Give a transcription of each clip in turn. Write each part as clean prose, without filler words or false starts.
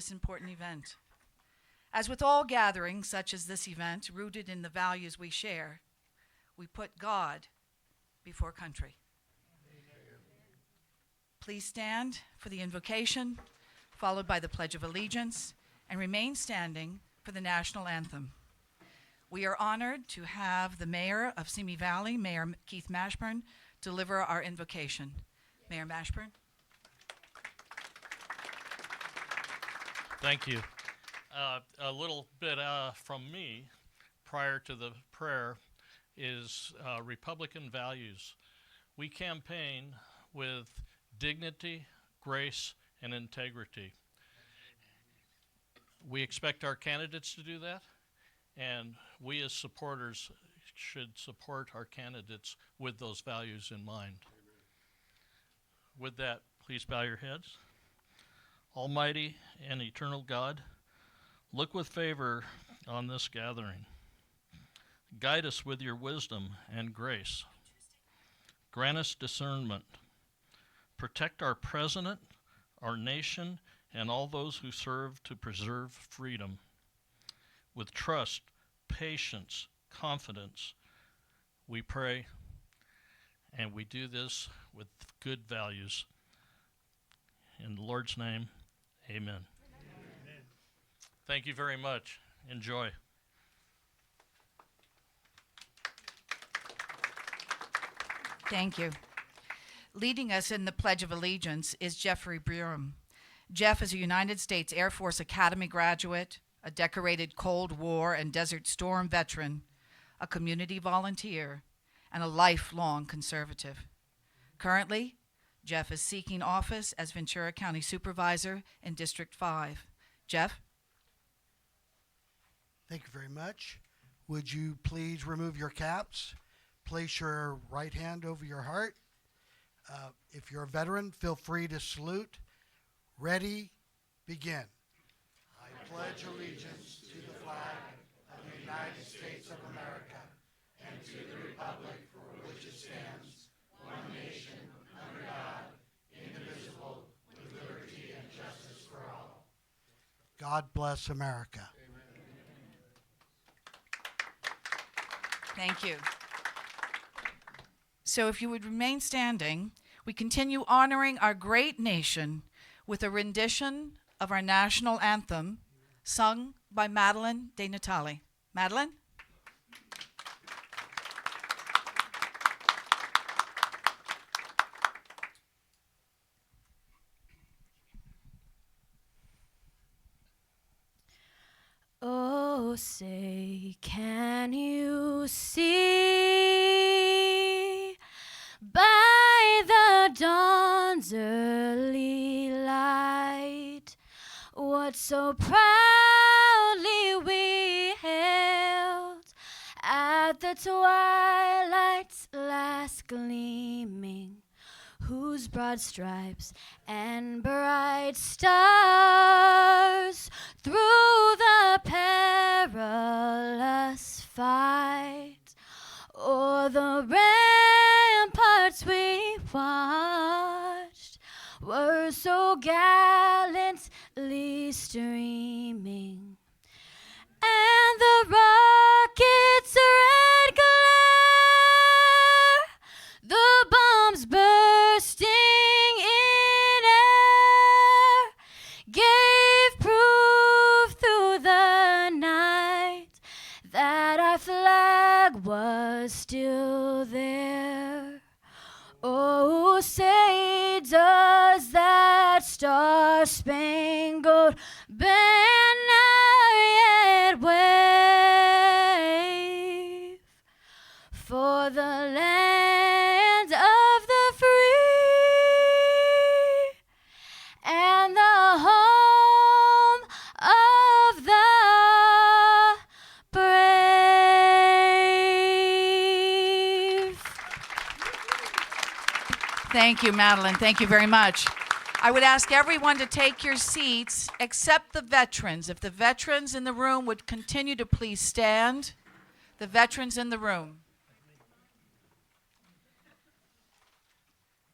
this important event. As with all gatherings such as this event, rooted in the values we share, we put God before country. Please stand for the invocation, followed by the Pledge of Allegiance, and remain standing for the national anthem. We are honored to have the Mayor of Simi Valley, Mayor Keith Mashburn, deliver our invocation. Mayor Mashburn. Thank you. A little bit from me prior to the prayer is Republican values. We campaign with dignity, grace, and integrity. We expect our candidates to do that, and we as supporters should support our candidates with those values in mind. With that, please bow your heads. Almighty and eternal God, look with favor on this gathering. Guide us with your wisdom and grace. Grant us discernment. Protect our president, our nation, and all those who serve to preserve freedom. With trust, patience, confidence, we pray, and we do this with good values. In the Lord's name, amen. Amen. Thank you very much. Enjoy. Thank you. Leading us in the Pledge of Allegiance is Jeffrey Burham. Jeff is a United States Air Force Academy graduate, a decorated Cold War and Desert Storm veteran, a community volunteer, and a lifelong conservative. Currently, Jeff is seeking office as Ventura County Supervisor in District 5. Jeff? Thank you very much. Would you please remove your caps? Place your right hand over your heart. If you're a veteran, feel free to salute. Ready, begin. I pledge allegiance to the flag of the United States of America and to the republic for which it stands, one nation, under God, indivisible, with liberty and justice for all. God bless America. Thank you. So if you would remain standing, we continue honoring our great nation with a rendition of our national anthem sung by Madeline De Natale. Madeline? Oh, say, can you see by the dawn's early light what so proudly we hailed at the twilight's last gleaming, whose broad stripes and bright stars through the perilous fight o'er the ramparts we watched were so gallantly streaming, and the rocket's red glare, the bombs bursting in air, gave proof through the night that our flag was still there. Oh, say, does that star-spangled banner yet wave for the land of the free and the home of the brave? Thank you, Madeline. Thank you very much. I would ask everyone to take your seats, except the veterans. If the veterans in the room would continue to please stand. The veterans in the room.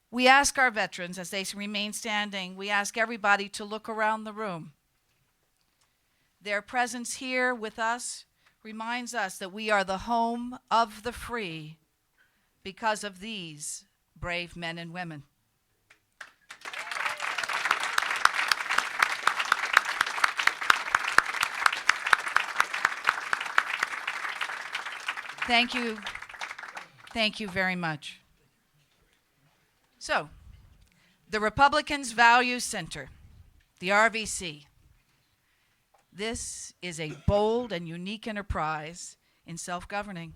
We ask our veterans, as they remain standing, we ask everybody to look around the room. Their presence here with us reminds us that we are the home of the free because of these brave men and women. Thank you. Thank you very much. So, the Republicans' Value Center, the RVC. This is a bold and unique enterprise in self-governing.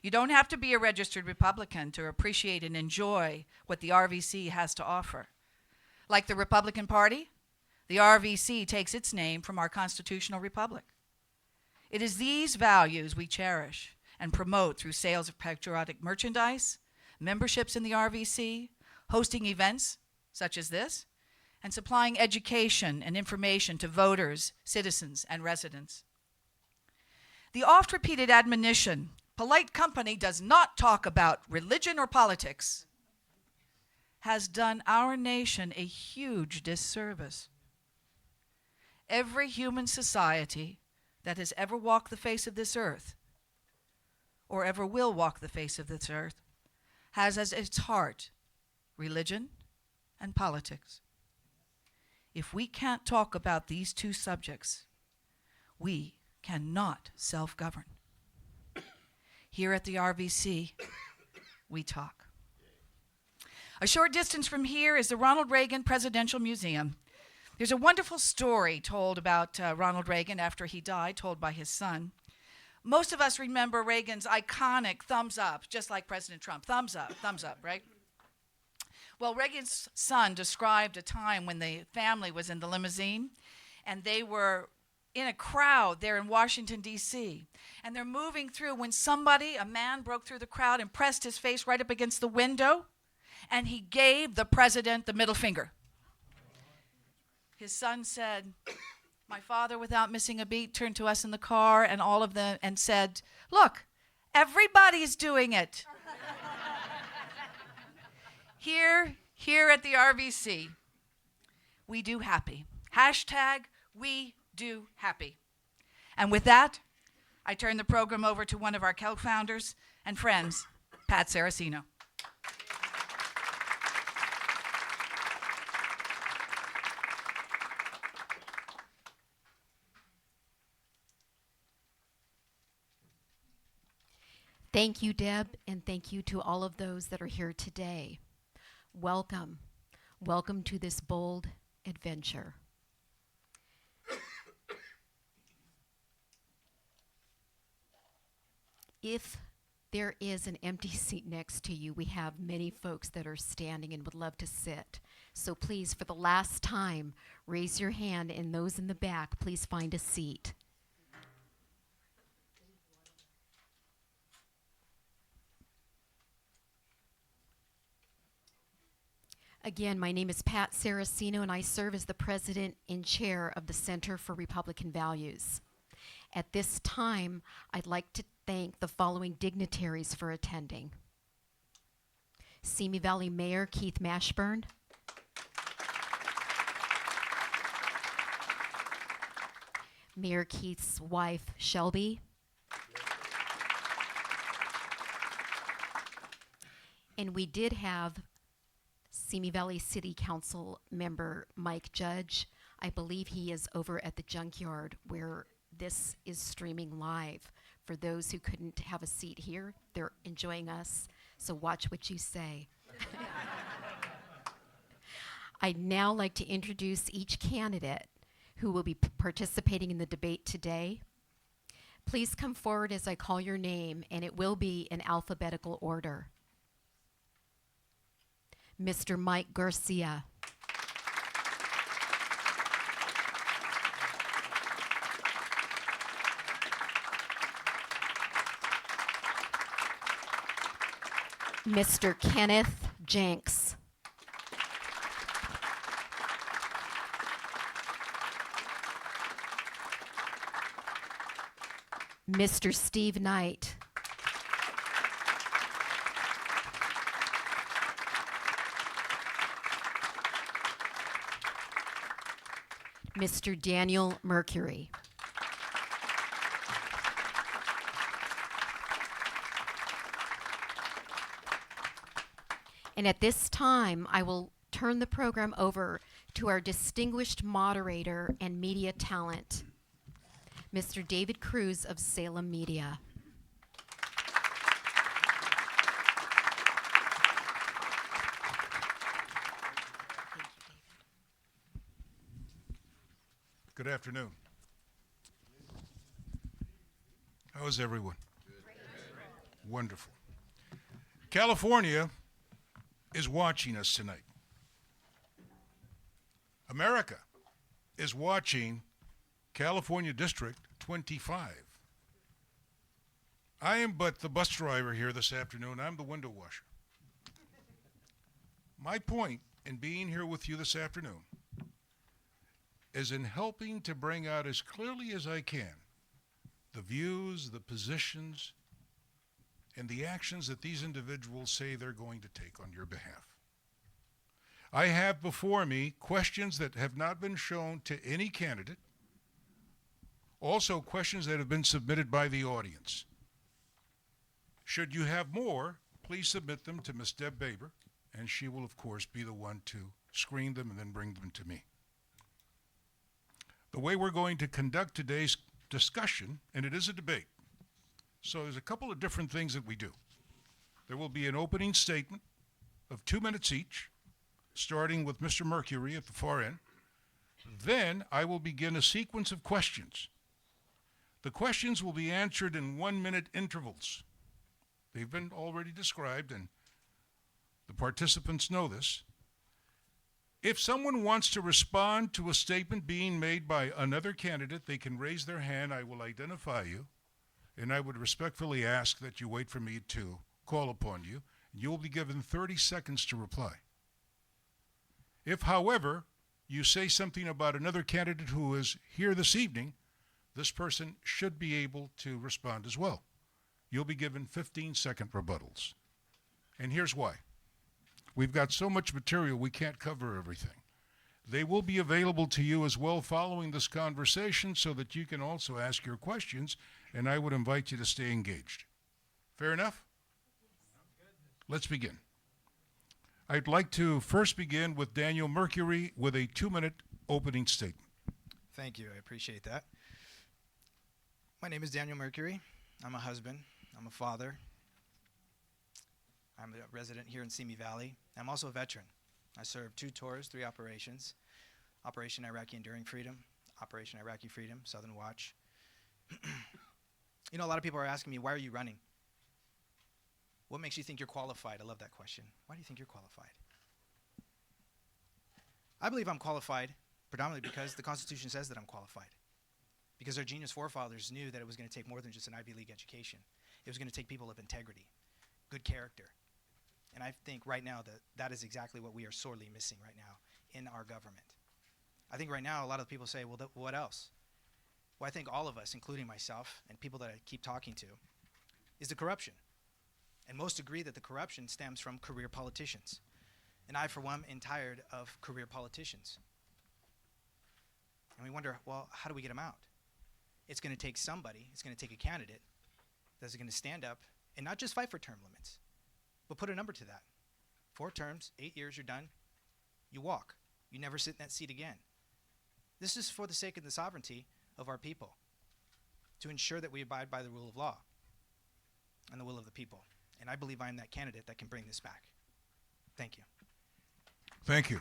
You don't have to be a registered Republican to appreciate and enjoy what the RVC has to offer. Like the Republican Party, the RVC takes its name from our constitutional republic. It is these values we cherish and promote through sales of patriotic merchandise, memberships in the RVC, hosting events such as this, and supplying education and information to voters, citizens, and residents. The oft-repeated admonition, polite company does not talk about religion or politics, has done our nation a huge disservice. Every human society that has ever walked the face of this earth, or ever will walk the face of this earth, has as its heart religion and politics. If we can't talk about these two subjects, we cannot self-govern. Here at the RVC, we talk. A short distance from here is the Ronald Reagan Presidential Museum. There's a wonderful story told about Ronald Reagan after he died, told by his son. Most of us remember Reagan's iconic thumbs up, just like President Trump. Thumbs up, right? Well, Reagan's son described a time when the family was in the limousine, and they were in a crowd there in Washington, D.C., and they're moving through when a man broke through the crowd and pressed his face right up against the window, and he gave the president the middle finger. His son said, my father, without missing a beat, turned to us in the car and all of them and said, look, everybody's doing it. Here at the RVC, we do happy. Hashtag we do happy. And with that, I turn the program over to one of our co-founders and friends, Pat Saraceno. Thank you, Deb, and thank you to all of those that are here today. Welcome. Welcome to this bold adventure. If there is an empty seat next to you, we have many folks that are standing and would love to sit. So please, for the last time, raise your hand, and those in the back, please find a seat. Again, my name is Pat Saraceno, and I serve as the president and chair of the Center for Republican Values. At this time, I'd like to thank the following dignitaries for attending. Simi Valley Mayor Keith Mashburn, Mayor Keith's wife Shelby, and we did have Simi Valley City Council member Mike Judge. I believe he is over at the junkyard where this is streaming live. For those who couldn't have a seat here, they're enjoying us, so watch what you say. I'd now like to introduce each candidate who will be participating in the debate today. Please come forward as I call your name, and it will be in alphabetical order. Mr. Mike Garcia. Mr. Kenneth Jenks. Mr. Steve Knight. Mr. Daniel Mercury. And at this time, I will turn the program over to our distinguished moderator and media talent, Mr. David Cruz of Salem Media. Good afternoon. How is everyone? Wonderful. California is watching us tonight. America is watching California District 25. I am but the bus driver here this afternoon. I'm the window washer. My point in being here with you this afternoon is in helping to bring out as clearly as I can the views, the positions, and the actions that these individuals say they're going to take on your behalf. I have before me questions that have not been shown to any candidate, also questions that have been submitted by the audience. Should you have more, please submit them to Ms. Deb Baber, and she will, of course, be the one to screen them and then bring them to me. The way we're going to conduct today's discussion, and it is a debate, so there's a couple of different things that we do. There will be an opening statement of 2 minutes each, starting with Mr. Mercury at the far end. Then I will begin a sequence of questions. The questions will be answered in 1-minute intervals. They've been already described, and the participants know this. If someone wants to respond to a statement being made by another candidate, they can raise their hand. I will identify you, and I would respectfully ask that you wait for me to call upon you. You will be given 30 seconds to reply. If, however, you say something about another candidate who is here this evening, this person should be able to respond as well. You'll be given 15-second rebuttals. And here's why. We've got so much material we can't cover everything. They will be available to you as well following this conversation so that you can also ask your questions, and I would invite you to stay engaged. Fair enough? Let's begin. I'd like to first begin with Daniel Mercury with a 2-minute opening statement. Thank you. I appreciate that. My name is Daniel Mercury. I'm a husband. I'm a father. I'm a resident here in Simi Valley. I'm also a veteran. I served 2 tours, 3 operations. Operation Iraqi Enduring Freedom, Operation Iraqi Freedom, Southern Watch. You know, a lot of people are asking me, why are you running? What makes you think you're qualified? I love that question. Why do you think you're qualified? I believe I'm qualified predominantly because the Constitution says that I'm qualified. Because our genius forefathers knew that it was going to take more than just an Ivy League education. It was going to take people of integrity, good character. And I think right now that that is exactly what we are sorely missing right now in our government. I think right now a lot of people say, well, what else? Well, I think all of us, including myself and people that I keep talking to, is the corruption. And most agree that the corruption stems from career politicians. And I, for one, am tired of career politicians. And we wonder, well, how do we get them out? It's going to take somebody, it's going to take a candidate that's going to stand up and not just fight for term limits, but put a number to that. 4 terms, 8 years, you're done. You walk. You never sit in that seat again. This is for the sake of the sovereignty of our people, to ensure that we abide by the rule of law and the will of the people. And I believe I'm that candidate that can bring this back. Thank you. Thank you.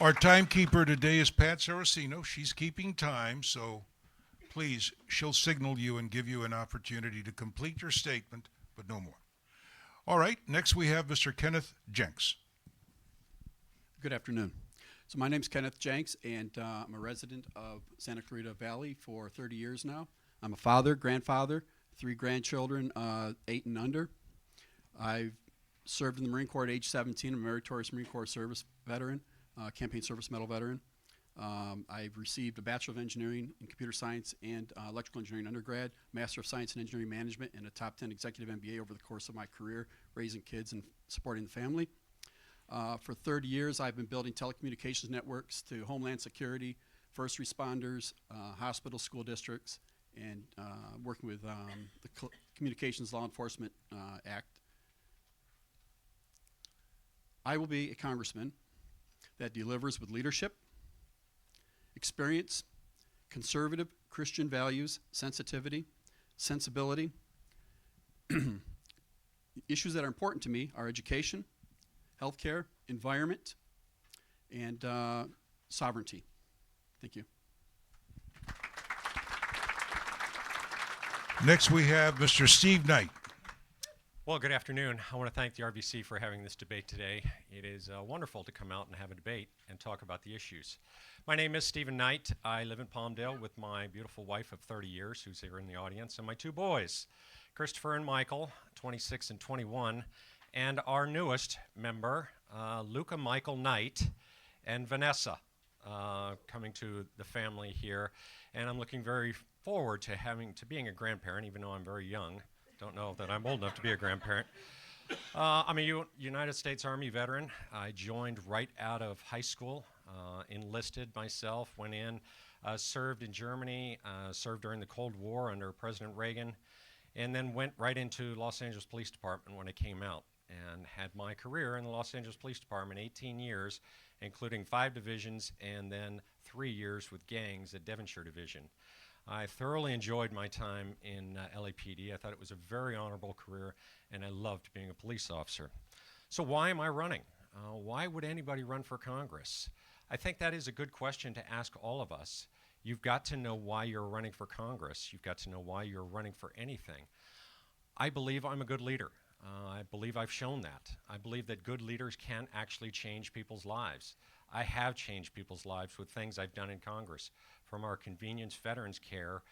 Our timekeeper today is Pat Saraceno. She's keeping time, so please, she'll signal you and give you an opportunity to complete your statement, but no more. All right, next we have Mr. Kenneth Jenks. Good afternoon. So my name's Kenneth Jenks, and I'm a resident of Santa Clarita Valley for 30 years now. I'm a father, grandfather, 3 grandchildren, 8 and under. I've served in the Marine Corps at age 17. I'm a meritorious Marine Corps service veteran, campaign service medal veteran. I've received a Bachelor of Engineering in Computer Science and Electrical Engineering undergrad, Master of Science in Engineering Management, and a top 10 executive MBA over the course of my career, raising kids and supporting the family. For 30 years, I've been building telecommunications networks to Homeland Security, first responders, hospitals, school districts, and working with the Communications Law Enforcement Act. I will be a congressman that delivers with leadership, experience, conservative Christian values, sensitivity, sensibility. Issues that are important to me are education, healthcare, environment, and sovereignty. Thank you. Next, we have Mr. Steve Knight. Well, good afternoon. I want to thank the RVC for having this debate today. It is wonderful to come out and have a debate and talk about the issues. My name is Stephen Knight. I live in Palmdale with my beautiful wife of 30 years, who's here in the audience, and my two boys, Christopher and Michael, 26 and 21, and our newest member, Luca Michael Knight, and Vanessa, coming to the family here. And I'm looking very forward to being a grandparent, even though I'm very young. Don't know that I'm old enough to be a grandparent. I'm a United States Army veteran. I joined right out of high school, enlisted myself, went in, served in Germany, served during the Cold War under President Reagan, and then went right into Los Angeles Police Department when I came out, and had my career in the Los Angeles Police Department, 18 years, including 5 divisions and then 3 years with gangs at Devonshire Division. I thoroughly enjoyed my time in LAPD. I thought it was a very honorable career, and I loved being a police officer. So why am I running? Why would anybody run for Congress? I think that is a good question to ask all of us. You've got to know why you're running for Congress. You've got to know why you're running for anything. I believe I'm a good leader. I believe I've shown that. I believe that good leaders can actually change people's lives. I have changed people's lives with things I've done in Congress, from our Convenience Veterans Care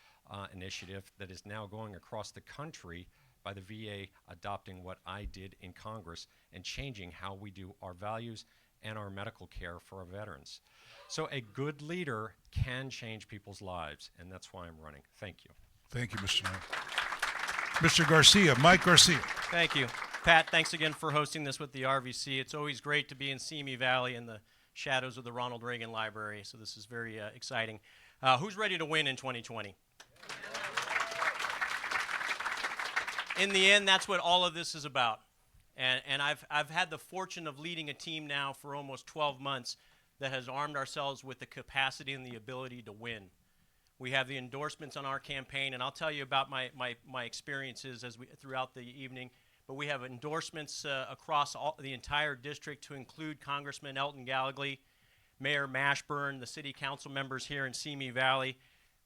initiative that is now going across the country by the VA adopting what I did in Congress and changing how we do our values and our medical care for our veterans. So a good leader can change people's lives, and that's why I'm running. Thank you. Thank you, Mr. Knight. Mr. Garcia, Mike Garcia. Thank you. Pat, thanks again for hosting this with the RVC. It's always great to be in Simi Valley in the shadows of the Ronald Reagan Library, so this is very exciting. Who's ready to win in 2020? In the end, that's what all of this is about. And I've had the fortune of leading a team now for almost 12 months that has armed ourselves with the capacity and the ability to win. We have the endorsements on our campaign, and I'll tell you about my experiences throughout the evening. But we have endorsements across the entire district, to include Congressman Elton Gallegly, Mayor Mashburn, the city council members here in Simi Valley.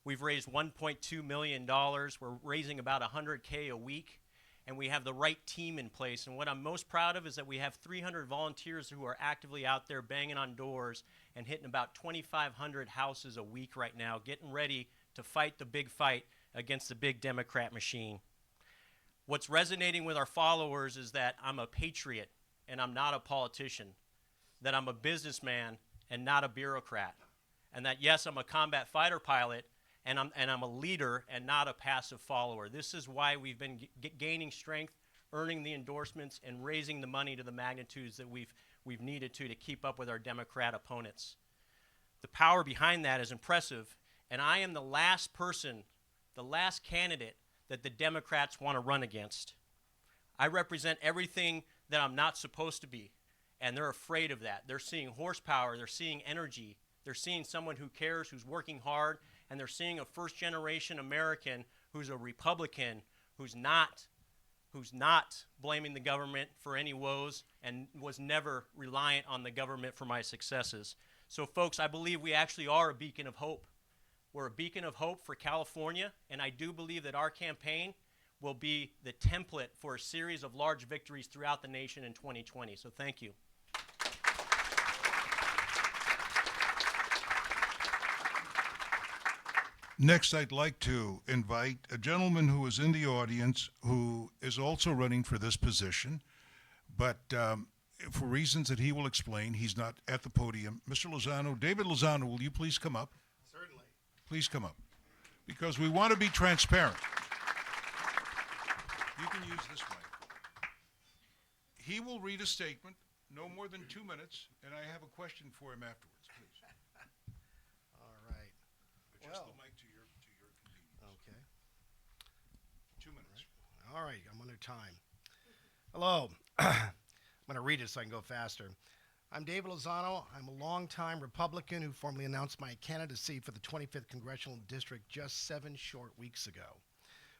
We've raised $1.2 million. We're raising about $100K a week, and we have the right team in place. And what I'm most proud of is that we have 300 volunteers who are actively out there banging on doors and hitting about 2,500 houses a week right now, getting ready to fight the big fight against the big Democrat machine. What's resonating with our followers is that I'm a patriot and I'm not a politician, that I'm a businessman and not a bureaucrat, and that, yes, I'm a combat fighter pilot and I'm a leader and not a passive follower. This is why we've been gaining strength, earning the endorsements, and raising the money to the magnitudes that we've needed to keep up with our Democrat opponents. The power behind that is impressive, and I am the last person, the last candidate that the Democrats want to run against. I represent everything that I'm not supposed to be, and they're afraid of that. They're seeing horsepower, they're seeing energy, they're seeing someone who cares, who's working hard, and they're seeing a first-generation American who's a Republican, who's not blaming the government for any woes and was never reliant on the government for my successes. So folks, I believe we actually are a beacon of hope. We're a beacon of hope for California, and I do believe that our campaign will be the template for a series of large victories throughout the nation in 2020. So thank you. Next, I'd like to invite a gentleman who is in the audience who is also running for this position, but for reasons that he will explain, he's not at the podium. Mr. Lozano, David Lozano, will you please come up? Certainly. Please come up, because we want to be transparent. You can use this mic. He will read a statement no more than 2 minutes, and I have a question for him afterwards, please. All right. Adjust Well. the mic to your convenience. Okay. 2 minutes. All right, I'm under time. Hello. I'm going to read it so I can go faster. I'm David Lozano. I'm a longtime Republican who formally announced my candidacy for the 25th Congressional District just 7 short weeks ago.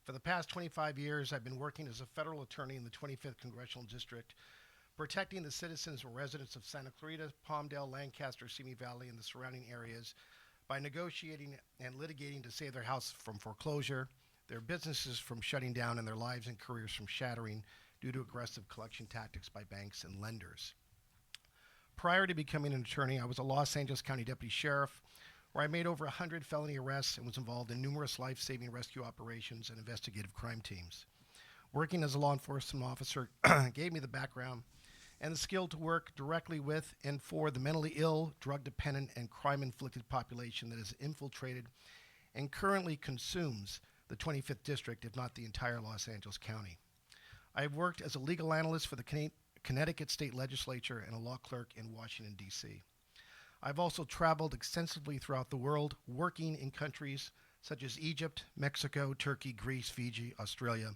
For the past 25 years, I've been working as a federal attorney in the 25th Congressional District, protecting the citizens and residents of Santa Clarita, Palmdale, Lancaster, Simi Valley, and the surrounding areas by negotiating and litigating to save their house from foreclosure, their businesses from shutting down, and their lives and careers from shattering due to aggressive collection tactics by banks and lenders. Prior to becoming an attorney, I was a Los Angeles County Deputy Sheriff, where I made over 100 felony arrests and was involved in numerous life-saving rescue operations and investigative crime teams. Working as a law enforcement officer gave me the background and the skill to work directly with and for the mentally ill, drug-dependent, and crime-inflicted population that has infiltrated and currently consumes the 25th District, if not the entire Los Angeles County. I have worked as a legal analyst for the Connecticut State Legislature and a law clerk in Washington, D.C. I've also traveled extensively throughout the world, working in countries such as Egypt, Mexico, Turkey, Greece, Fiji, Australia,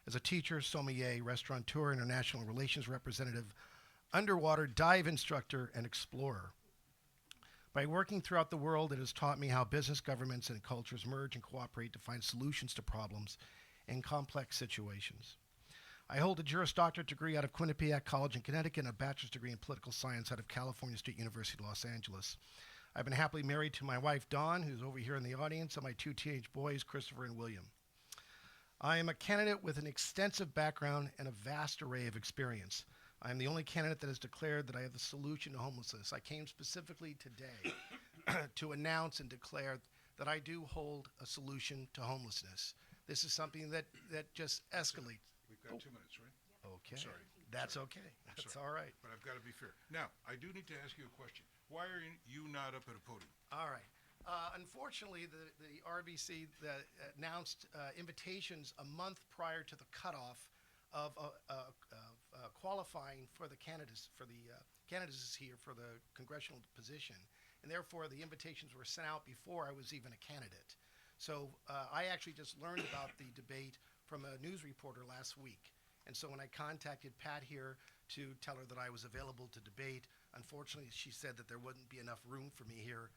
as a teacher, sommelier, restaurateur, international relations representative, underwater dive instructor, and explorer. By working throughout the world, it has taught me how business, governments, and cultures merge and cooperate to find solutions to problems in complex situations. I hold a Juris Doctorate degree out of Quinnipiac College in Connecticut and a bachelor's degree in political science out of California State University, Los Angeles. I've been happily married to my wife, Dawn, who's over here in the audience, and my 2 teenage boys, Christopher and William. I am a candidate with an extensive background and a vast array of experience. I am the only candidate that has declared that I have the solution to homelessness. I came specifically today to announce and declare that I do hold a solution to homelessness. This is something that just escalates. We've got 2 minutes, right? Okay. Sorry. That's okay. That's Sorry. all right. But I've got to be fair. Now, I do need to ask you a question. Why are you not up at a podium? All right. Unfortunately, the RVC announced invitations a month prior to the cutoff of qualifying for the candidates here for the congressional position, and therefore the invitations were sent out before I was even a candidate. So I actually just learned about the debate from a news reporter last week. And so when I contacted Pat here to tell her that I was available to debate, unfortunately she said that there wouldn't be enough room for me here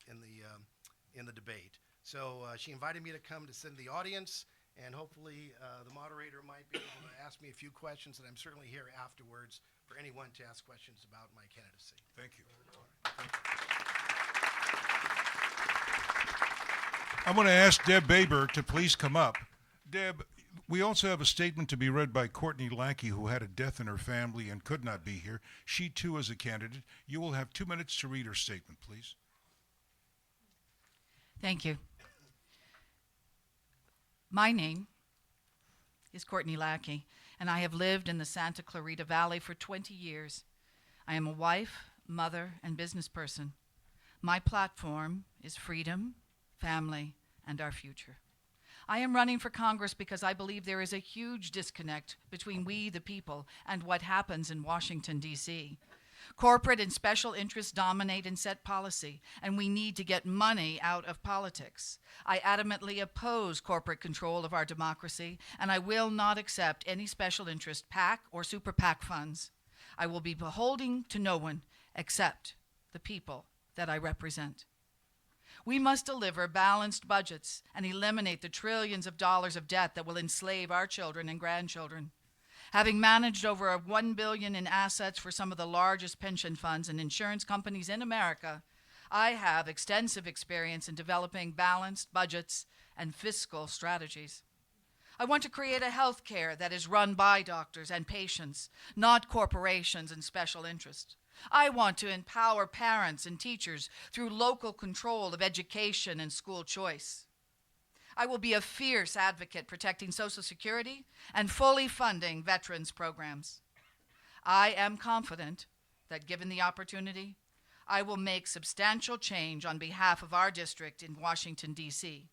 in the debate. So she invited me to come to sit in the audience, and hopefully the moderator might be able to ask me a few questions, and I'm certainly here afterwards for anyone to ask questions about my candidacy. Thank you. I'm going to ask Deb Baber to please come up. Deb, we also have a statement to be read by Courtney Lackey, who had a death in her family and could not be here. She, too, is a candidate. You will have 2 minutes to read her statement, please. Thank you. My name is Courtney Lackey, and I have lived in the Santa Clarita Valley for 20 years. I am a wife, mother, and business person. My platform is freedom, family, and our future. I am running for Congress because I believe there is a huge disconnect between we, the people, and what happens in Washington, D.C. Corporate and special interests dominate and set policy, and we need to get money out of politics. I adamantly oppose corporate control of our democracy, and I will not accept any special interest PAC or super PAC funds. I will be beholden to no one except the people that I represent. We must deliver balanced budgets and eliminate the trillions of dollars of debt that will enslave our children and grandchildren. Having managed over $1 billion in assets for some of the largest pension funds and insurance companies in America, I have extensive experience in developing balanced budgets and fiscal strategies. I want to create a health care that is run by doctors and patients, not corporations and special interests. I want to empower parents and teachers through local control of education and school choice. I will be a fierce advocate protecting Social Security and fully funding veterans programs. I am confident that given the opportunity, I will make substantial change on behalf of our district in Washington, D.C.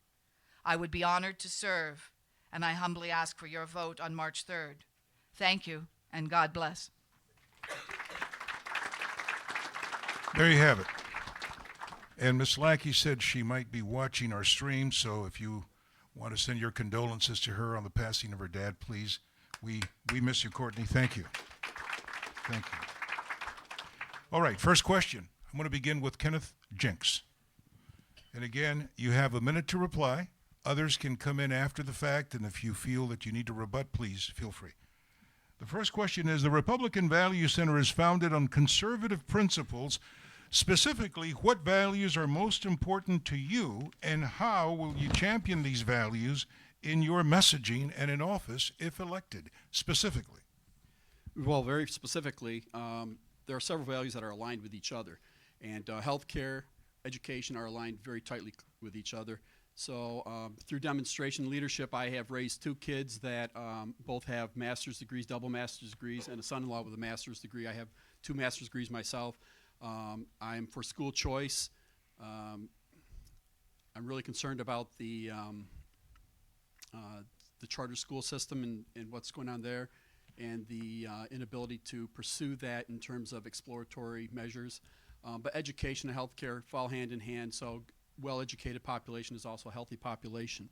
I would be honored to serve, and I humbly ask for your vote on March 3rd. Thank you, and God bless. There you have it. And Miss Lackey said she might be watching our stream, so if you want to send your condolences to her on the passing of her dad, please. We miss you, Courtney. Thank you. Thank you. All right, first question. I'm going to begin with Kenneth Jenks. And again, you have a minute to reply. Others can come in after the fact, and if you feel that you need to rebut, please feel free. The first question is, the Republican Value Center is founded on conservative principles. Specifically, what values are most important to you, and how will you champion these values in your messaging and in office if elected, specifically? Well, very specifically, there are several values that are aligned with each other. And healthcare, education are aligned very tightly with each other. So through demonstration leadership, I have raised 2 kids that both have master's degrees, double master's degrees, and a son-in-law with a master's degree. I have 2 master's degrees myself. I'm for school choice. I'm really concerned about the charter school system and what's going on there, and the inability to pursue that in terms of exploratory measures. But education and healthcare fall hand in hand, so well-educated population is also a healthy population.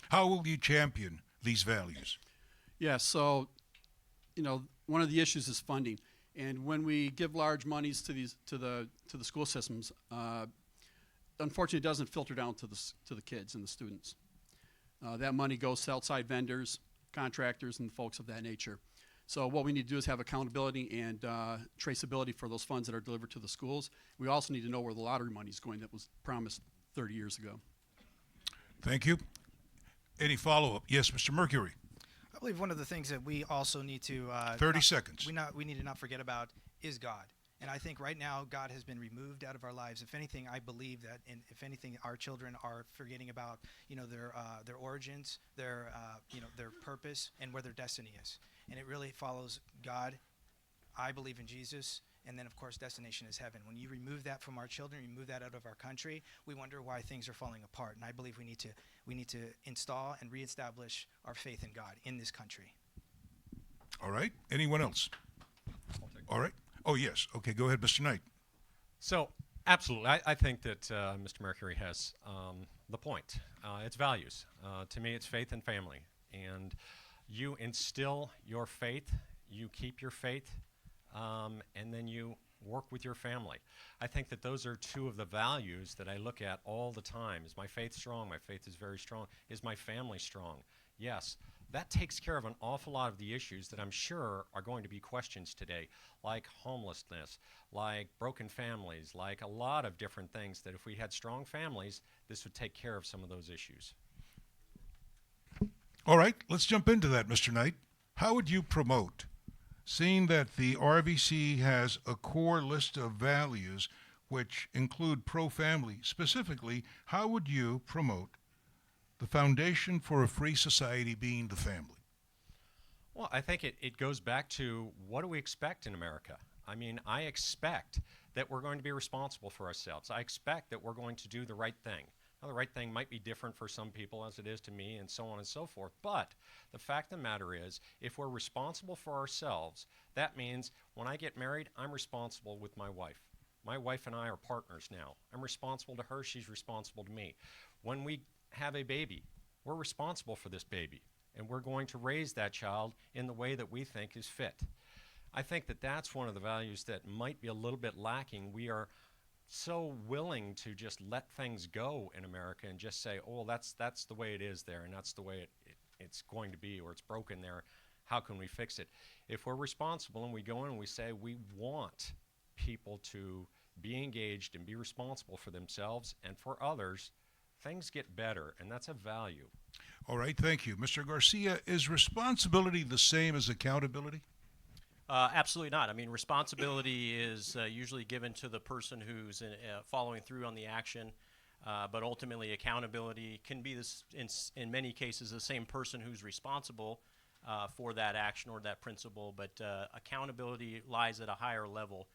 How will you champion these values? Yeah, so, one of the issues is funding. And when we give large monies to the school systems, unfortunately, it doesn't filter down to the kids and the students. That money goes to outside vendors, contractors, and folks of that nature. So what we need to do is have accountability and traceability for those funds that are delivered to the schools. We also need to know where the lottery money is going that was promised 30 years ago. Thank you. Any follow-up? Yes, Mr. Mercury. I believe one of the things that we also need to 30 seconds. We need to not forget about is God. And I think right now God has been removed out of our lives. If anything, I believe that, if anything, our children are forgetting about their origins, their purpose, and where their destiny is. And it really follows God. I believe in Jesus, and then of course destination is heaven. When you remove that from our children, remove that out of our country, we wonder why things are falling apart. And I believe we need to install and reestablish our faith in God in this country. All right. Anyone else? All right. Oh, yes. Okay, go ahead, Mr. Knight. So, absolutely. I think that Mr. Mercury has the point. It's values. To me, it's faith and family. And you instill your faith, you keep your faith, and then you work with your family. I think that those are 2 of the values that I look at all the time. Is my faith strong? My faith is very strong. Is my family strong? Yes. That takes care of an awful lot of the issues that I'm sure are going to be questions today, like homelessness, like broken families, like a lot of different things that if we had strong families, this would take care of some of those issues. All right, let's jump into that, Mr. Knight. How would you promote, seeing that the RVC has a core list of values which include pro-family, specifically, how would you promote the foundation for a free society being the family? Well, I think it goes back to what do we expect in America? I mean, I expect that we're going to be responsible for ourselves. I expect that we're going to do the right thing. Now, the right thing might be different for some people as it is to me and so on and so forth. But the fact of the matter is, if we're responsible for ourselves, that means when I get married, I'm responsible with my wife. My wife and I are partners now. I'm responsible to her. She's responsible to me. When we have a baby, we're responsible for this baby, and we're going to raise that child in the way that we think is fit. I think that that's one of the values that might be a little bit lacking. We are so willing to just let things go in America and just say, oh, well, that's the way it is there, and that's the way it's going to be, or it's broken there. How can we fix it? If we're responsible and we go in and we say we want people to be engaged and be responsible for themselves and for others, things get better, and that's a value. All right, thank you. Mr. Garcia, is responsibility the same as accountability? Absolutely not. I mean, responsibility is usually given to the person who's following through on the action, but ultimately accountability can be in many cases the same person who's responsible for that action or that principle, but accountability lies at a higher level.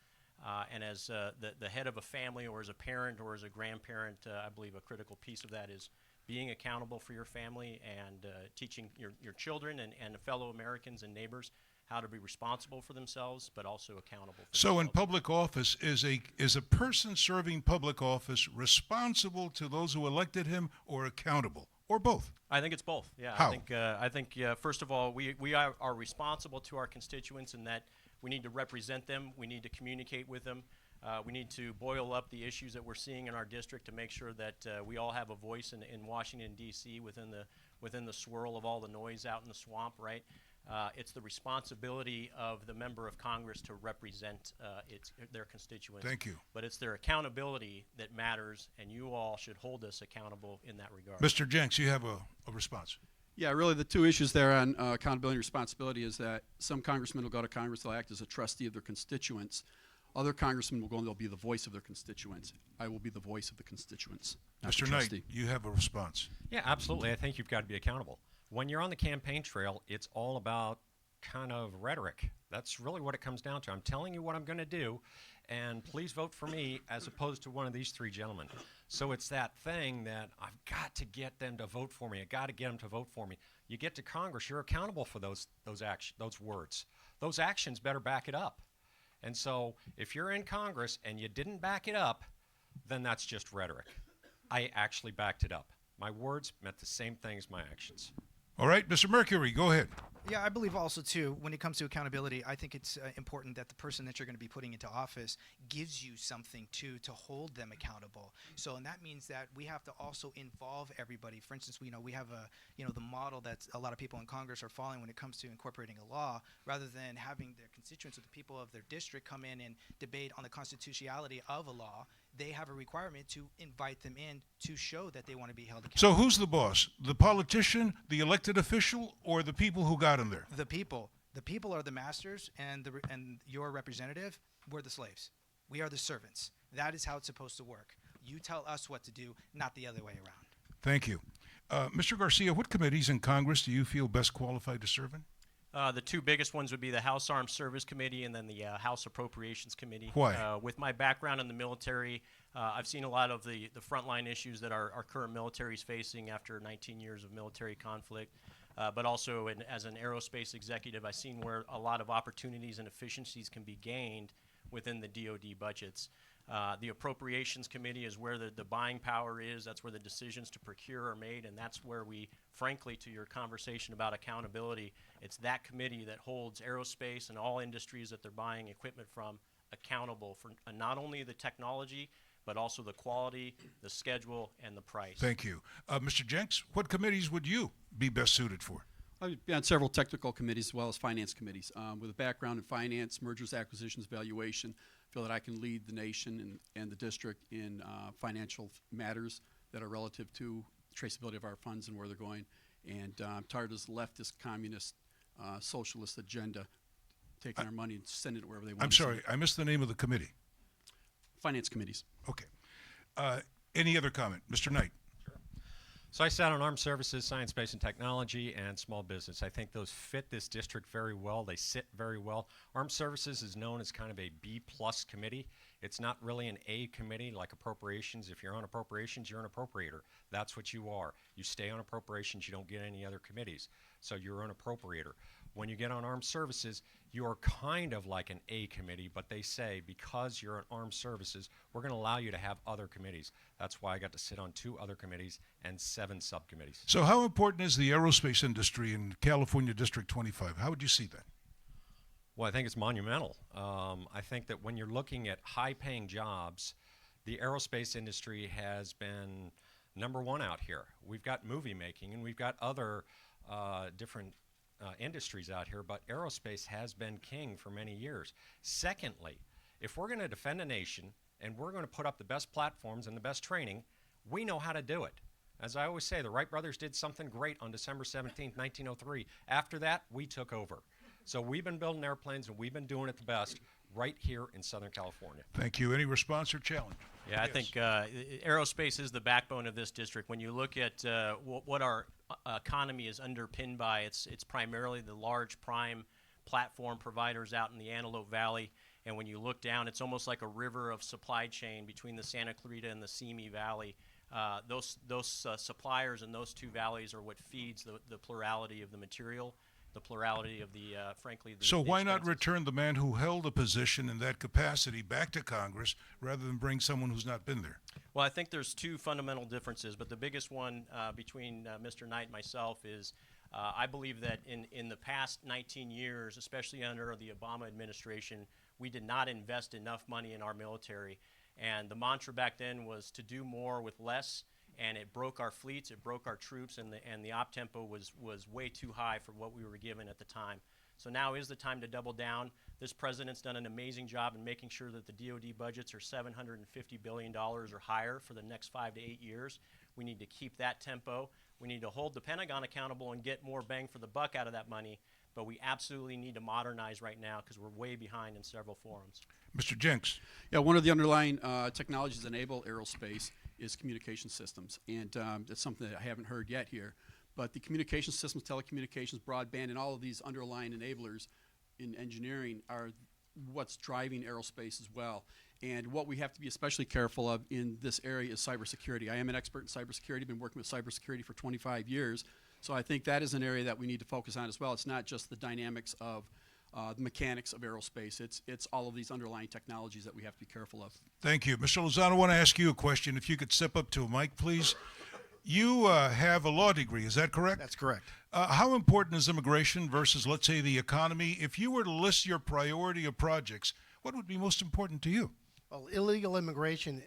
And as the head of a family or as a parent or as a grandparent, I believe a critical piece of that is being accountable for your family and teaching your children and fellow Americans and neighbors how to be responsible for themselves, but also accountable for So in themselves. public office, is a person serving public office responsible to those who elected him or accountable, or both? I think it's both. Yeah. How? I think first of all, we are responsible to our constituents in that we need to represent them. We need to communicate with them. We need to boil up the issues that we're seeing in our district to make sure that we all have a voice in Washington, D.C. within the swirl of all the noise out in the swamp, right? It's the responsibility of the member of Congress to represent their constituents. Thank you. But it's their accountability that matters, and you all should hold us accountable in that regard. Mr. Jenks, you have a response. Yeah, really the two issues there on accountability and responsibility is that some congressmen will go to Congress, they'll act as a trustee of their constituents. Other congressmen will go and they'll be the voice of their constituents. I will be the voice of the constituents, not the Mr. Knight, trustee. you have a response. Yeah, absolutely. I think you've got to be accountable. When you're on the campaign trail, it's all about kind of rhetoric. That's really what it comes down to. I'm telling you what I'm going to do, and please vote for me as opposed to one of these three gentlemen. So it's that thing that I've got to get them to vote for me. I've got to get them to vote for me. You get to Congress, you're accountable for those words. Those actions better back it up. And so if you're in Congress and you didn't back it up, then that's just rhetoric. I actually backed it up. My words meant the same thing as my actions. All right, Mr. Mercury, go ahead. Yeah, I believe also, too, when it comes to accountability, I think it's important that the person that you're going to be putting into office gives you something, too, to hold them accountable. So, and that means that we have to also involve everybody. For instance, we have the model that a lot of people in Congress are following when it comes to incorporating a law, rather than having their constituents or the people of their district come in and debate on the constitutionality of a law. They have a requirement to invite them in to show that they want to be held accountable. So who's the boss? The politician, the elected official, or the people who got him there? The people. The people are the masters, and your representative, we're the slaves. We are the servants. That is how it's supposed to work. You tell us what to do, not the other way around. Thank you. Mr. Garcia, what committees in Congress do you feel best qualified to serve in? The two biggest ones would be the House Armed Service Committee and then the House Appropriations Committee. Why? With my background in the military, I've seen a lot of the frontline issues that our current military is facing after 19 years of military conflict. But also as an aerospace executive, I've seen where a lot of opportunities and efficiencies can be gained within the DoD budgets. The Appropriations Committee is where the buying power is. That's where the decisions to procure are made, and that's where we, frankly, to your conversation about accountability, it's that committee that holds aerospace and all industries that they're buying equipment from accountable for not only the technology, but also the quality, the schedule, and the price. Thank you. Mr. Jenks, what committees would you be best suited for? I've been on several technical committees as well as finance committees. With a background in finance, mergers, acquisitions, valuation, I feel that I can lead the nation and the district in financial matters that are relative to traceability of our funds and where they're going. And I'm tired of this leftist, communist, socialist agenda taking our money and sending it wherever they want. I'm sorry, I missed the name of the committee. Finance committees. Okay. Any other comment? Mr. Knight. So I sat on Armed Services, Science, Space, and Technology, and Small Business. I think those fit this district very well. They sit very well. Armed Services is known as kind of a B-plus committee. It's not really an A committee like Appropriations. If you're on Appropriations, you're an appropriator. That's what you are. You stay on Appropriations, you don't get any other committees. So you're an appropriator. When you get on Armed Services, you are kind of like an A committee, but they say because you're on Armed Services, we're going to allow you to have other committees. That's why I got to sit on 2 other committees and 7 subcommittees. So how important is the aerospace industry in California District 25? How would you see that? Well, I think it's monumental. I think that when you're looking at high-paying jobs, the aerospace industry has been number 1 out here. We've got movie making, and we've got other different industries out here, but aerospace has been king for many years. Secondly, if we're going to defend a nation and we're going to put up the best platforms and the best training, we know how to do it. As I always say, the Wright brothers did something great on December 17th, 1903. After that, we took over. So we've been building airplanes, and we've been doing it the best right here in Southern California. Thank you. Any response or challenge? Yeah, I think aerospace is the backbone of this district. When you look at what our economy is underpinned by, it's primarily the large prime platform providers out in the Antelope Valley. And when you look down, it's almost like a river of supply chain between the Santa Clarita and the Simi Valley. Those suppliers in those 2 valleys are what feeds the plurality of the material. the plurality of the, frankly, the So the why not expenses. return the man who held a position in that capacity back to Congress rather than bring someone who's not been there? Well, I think there's two fundamental differences, but the biggest one between Mr. Knight and myself is I believe that in the past 19 years, especially under the Obama administration, we did not invest enough money in our military. And the mantra back then was to do more with less, and it broke our fleets, it broke our troops, and the op tempo was way too high for what we were given at the time. So now is the time to double down. This president's done an amazing job in making sure that the DoD budgets are $750 billion or higher for the next 5 to 8 years. We need to keep that tempo. We need to hold the Pentagon accountable and get more bang for the buck out of that money. But we absolutely need to modernize right now because we're way behind in several forums. Mr. Jenks. Yeah, one of the underlying technologies that enable aerospace is communication systems, and that's something that I haven't heard yet here. But the communication systems, telecommunications, broadband, and all of these underlying enablers in engineering are what's driving aerospace as well. And what we have to be especially careful of in this area is cybersecurity. I am an expert in cybersecurity, been working with cybersecurity for 25 years. So I think that is an area that we need to focus on as well. It's not just the dynamics of the mechanics of aerospace. It's all of these underlying technologies that we have to be careful of. Thank you. Mr. Lozano, I want to ask you a question. If you could step up to a mic, please. You have a law degree, is that correct? That's correct. How important is immigration versus, let's say, the economy? If you were to list your priority of projects, what would be most important to you? Well, illegal immigration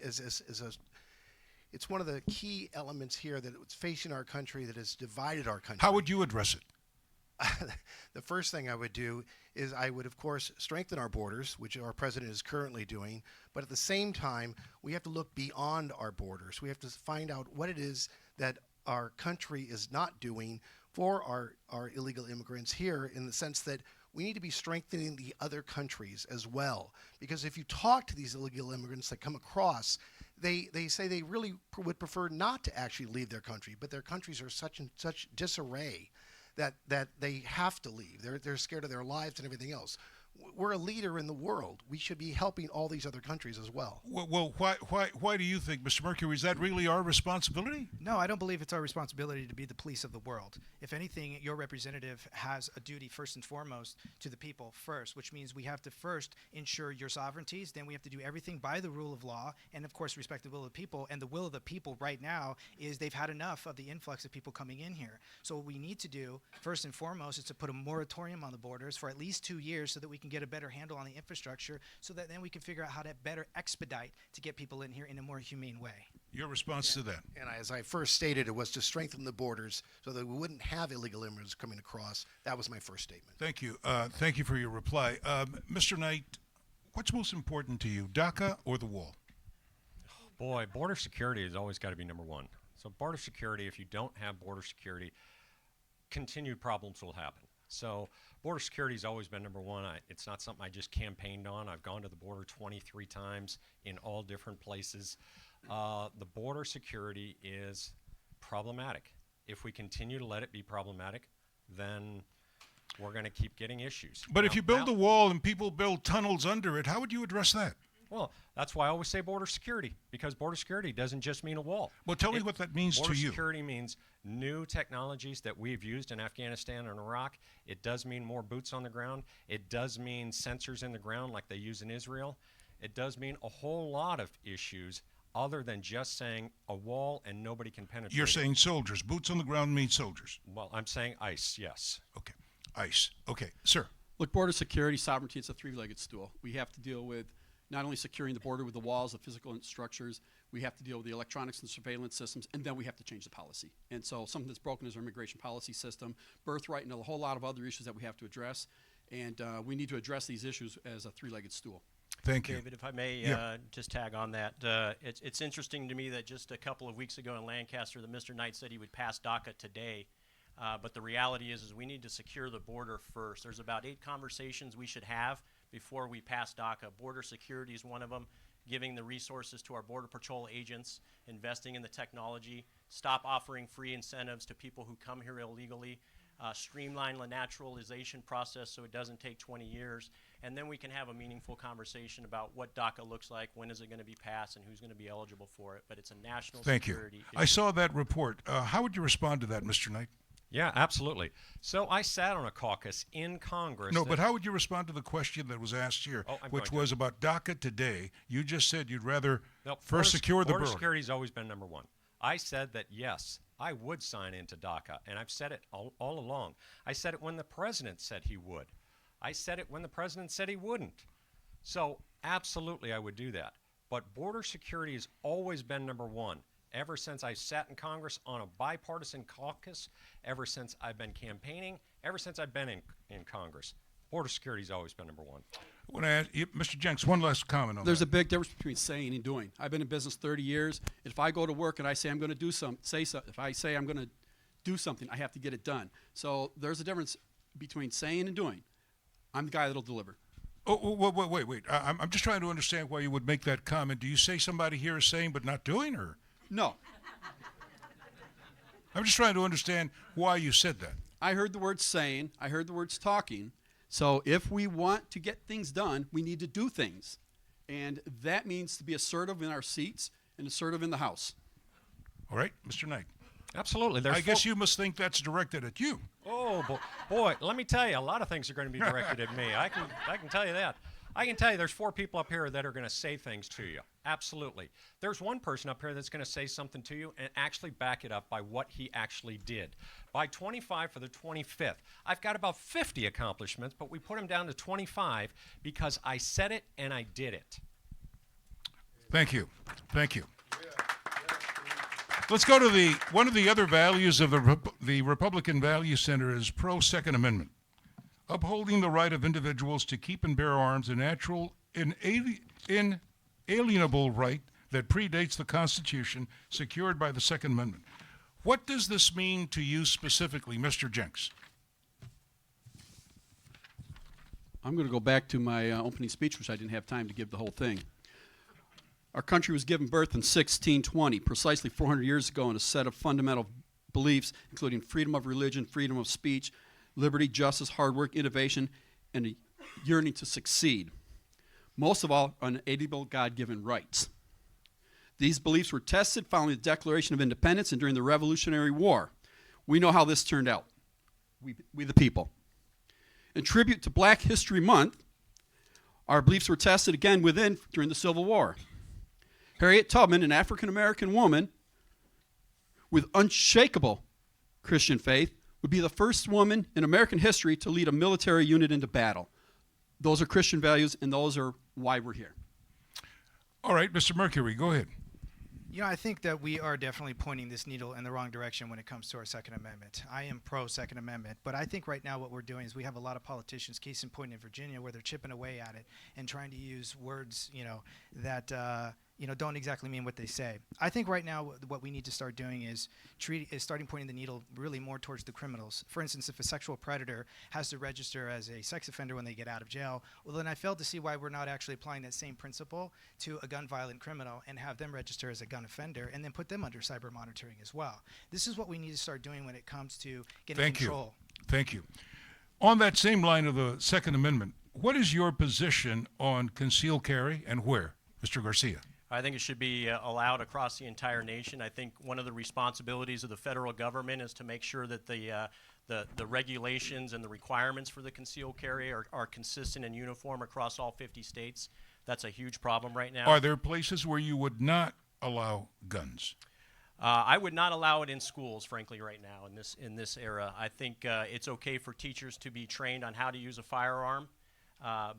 it's one of the key elements here that it's facing our country that has divided our country. How would you address it? The first thing I would do is I would, of course, strengthen our borders, which our president is currently doing. But at the same time, we have to look beyond our borders. We have to find out what it is that our country is not doing for our illegal immigrants here, in the sense that we need to be strengthening the other countries as well. Because if you talk to these illegal immigrants that come across, they say they really would prefer not to actually leave their country, but their countries are such disarray that they have to leave. They're scared of their lives and everything else. We're a leader in the world. We should be helping all these other countries as well. Well, why do you think, Mr. Mercury, is that really our responsibility? No, I don't believe it's our responsibility to be the police of the world. If anything, your representative has a duty first and foremost to the people first, which means we have to first ensure your sovereignties, then we have to do everything by the rule of law, and of course respect the will of the people. And the will of the people right now is they've had enough of the influx of people coming in here. So what we need to do first and foremost is to put a moratorium on the borders for at least 2 years so that we can get a better handle on the infrastructure, so that then we can figure out how to better expedite to get people in here in a more humane way. Your response to that? And as I first stated, it was to strengthen the borders so that we wouldn't have illegal immigrants coming across. That was my first statement. Thank you. Thank you for your reply. Mr. Knight, what's most important to you, DACA or the wall? Boy, border security has always got to be number one. So border security, if you don't have border security, continued problems will happen. So border security has always been number one. It's not something I just campaigned on. I've gone to the border 23 times in all different places. The border security is problematic. If we continue to let it be problematic, then we're going to keep getting issues. But if you build a wall and people build tunnels under it, how would you address that? Well, that's why I always say border security, because border security doesn't just mean a wall. Well, tell me what that means to you. Border security means new technologies that we've used in Afghanistan and Iraq. It does mean more boots on the ground. It does mean sensors in the ground like they use in Israel. It does mean a whole lot of issues other than just saying a wall and nobody can penetrate. You're saying soldiers. Boots on the ground means soldiers. Well, I'm saying ICE, yes. Okay. ICE. Okay. Sir. Look, border security, sovereignty, it's a three-legged stool. We have to deal with not only securing the border with the walls, the physical structures, we have to deal with the electronics and surveillance systems, and then we have to change the policy. And so something that's broken is our immigration policy system, birthright, and a whole lot of other issues that we have to address. And we need to address these issues as a three-legged stool. Thank you. David, if I may just tag on that. It's interesting to me that just a couple of weeks ago in Lancaster that Mr. Knight said he would pass DACA today. But the reality is we need to secure the border first. There's about 8 conversations we should have before we pass DACA. Border security is one of them, giving the resources to our Border Patrol agents, investing in the technology, stop offering free incentives to people who come here illegally, streamline the naturalization process so it doesn't take 20 years, and then we can have a meaningful conversation about what DACA looks like, when is it going to be passed, and who's going to be eligible for it. But it's a national Thank you. security issue. I saw that report. How would you respond to that, Mr. Knight? Yeah, absolutely. So I sat on a caucus in Congress. No, but how would you respond to the question that was asked here, Oh, I'm which going to. was about DACA today? You just said you'd rather No, first secure the border border. security has always been number one. I said that, yes, I would sign into DACA, and I've said it all along. I said it when the president said he would. I said it when the president said he wouldn't. So absolutely I would do that. But border security has always been number one. Ever since I sat in Congress on a bipartisan caucus, ever since I've been campaigning, ever since I've been in Congress, border security has always been number one. I want to ask you, Mr. Jenks, one last comment on There's that. a big difference between saying and doing. I've been in business 30 years. If I go to work and I say I'm going to do if I say I'm going to do something, I have to get it done. So there's a difference between saying and doing. I'm the guy that'll deliver. Oh, wait. I'm just trying to understand why you would make that comment. Do you say somebody here is saying but not doing, or? No. I'm just trying to understand why you said that. I heard the words saying. I heard the words talking. So if we want to get things done, we need to do things. And that means to be assertive in our seats and assertive in the House. All right, Mr. Knight. Absolutely. I guess you must think that's directed at you. Oh, boy, let me tell you, a lot of things are going to be directed at me. I can tell you that. I can tell you there's 4 people up here that are going to say things to you. Absolutely. There's one person up here that's going to say something to you and actually back it up by what he actually did. By 25 for the 25th, I've got about 50 accomplishments, but we put them down to 25 because I said it and I did it. Thank you. Let's go to one of the other values of the Republican Value Center is pro-Second Amendment. Upholding the right of individuals to keep and bear arms, a natural, inalienable right that predates the Constitution, secured by the Second Amendment. What does this mean to you specifically, Mr. Jenks? I'm going to go back to my opening speech, which I didn't have time to give the whole thing. Our country was given birth in 1620, precisely 400 years ago, in a set of fundamental beliefs, including freedom of religion, freedom of speech, liberty, justice, hard work, innovation, and a yearning to succeed. Most of all, unalienable God-given rights. These beliefs were tested following the Declaration of Independence and during the Revolutionary War. We know how this turned out. We the people. In tribute to Black History Month, our beliefs were tested again during the Civil War. Harriet Tubman, an African-American woman with unshakable Christian faith, would be the first woman in American history to lead a military unit into battle. Those are Christian values, and those are why we're here. All right, Mr. Mercury, go ahead. You know, I think that we are definitely pointing this needle in the wrong direction when it comes to our Second Amendment. I am pro-Second Amendment, but I think right now what we're doing is we have a lot of politicians, case in point in Virginia, where they're chipping away at it and trying to use words, that don't exactly mean what they say. I think right now what we need to start doing is starting pointing the needle really more towards the criminals. For instance, if a sexual predator has to register as a sex offender when they get out of jail, well, then I fail to see why we're not actually applying that same principle to a gun violent criminal and have them register as a gun offender and then put them under cyber monitoring as well. This is what we need to start doing when it comes to getting control. Thank you. On that same line of the Second Amendment, what is your position on concealed carry and where, Mr. Garcia? I think it should be allowed across the entire nation. I think one of the responsibilities of the federal government is to make sure that the regulations and the requirements for the concealed carry are consistent and uniform across all 50 states. That's a huge problem right now. Are there places where you would not allow guns? I would not allow it in schools, frankly, right now in this era. I think it's okay for teachers to be trained on how to use a firearm.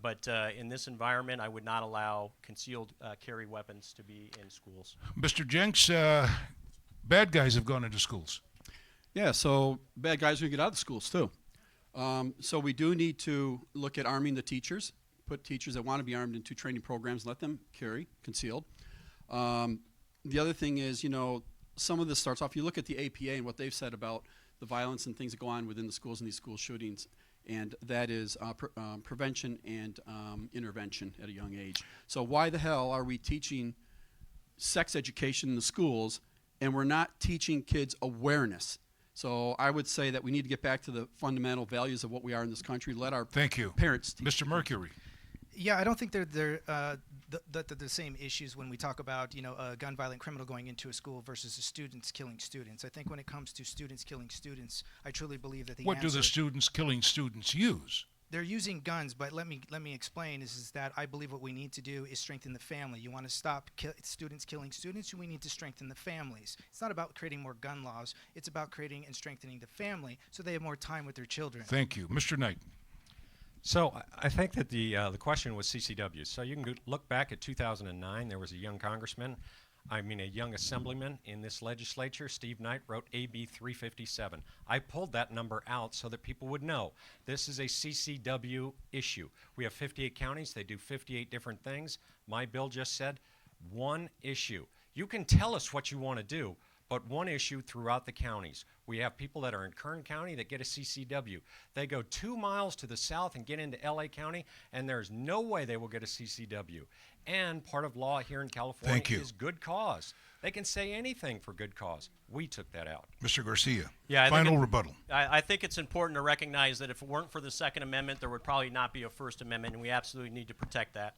But in this environment, I would not allow concealed carry weapons to be in schools. Mr. Jenks, bad guys have gone into schools. Yeah, so bad guys are going to get out of schools too. So we do need to look at arming the teachers, put teachers that want to be armed into training programs, let them carry concealed. The other thing is, some of this starts off, you look at the APA and what they've said about the violence and things that go on within the schools and these school shootings. And that is prevention and intervention at a young age. So why the hell are we teaching sex education in the schools and we're not teaching kids awareness? So I would say that we need to get back to the fundamental values of what we are in this country. Let our Thank you. parents teach. Mr. Mercury. Yeah, I don't think they're the same issues when we talk about, you know, a gun violent criminal going into a school versus the students killing students. I think when it comes to students killing students, I truly believe that the What do answer, the students killing students use? they're using guns, but let me explain is that I believe what we need to do is strengthen the family. You want to stop students killing students, we need to strengthen the families. It's not about creating more gun laws. It's about creating and strengthening the family so they have more time with their children. Thank you. Mr. Knight. So I think that the question was CCW. So you can look back at 2009. There was a young a young assemblyman in this legislature. Steve Knight wrote AB 357. I pulled that number out so that people would know this is a CCW issue. We have 58 counties. They do 58 different things. My bill just said one issue. You can tell us what you want to do, but one issue throughout the counties. We have people that are in Kern County that get a CCW. They go 2 miles to the south and get into LA County, and there's no way they will get a CCW. And part of law here in California is good cause. They can say anything for good cause. We took that out. Mr. Garcia. Yeah, Final rebuttal. I think it's important to recognize that if it weren't for the Second Amendment, there would probably not be a First Amendment, and we absolutely need to protect that.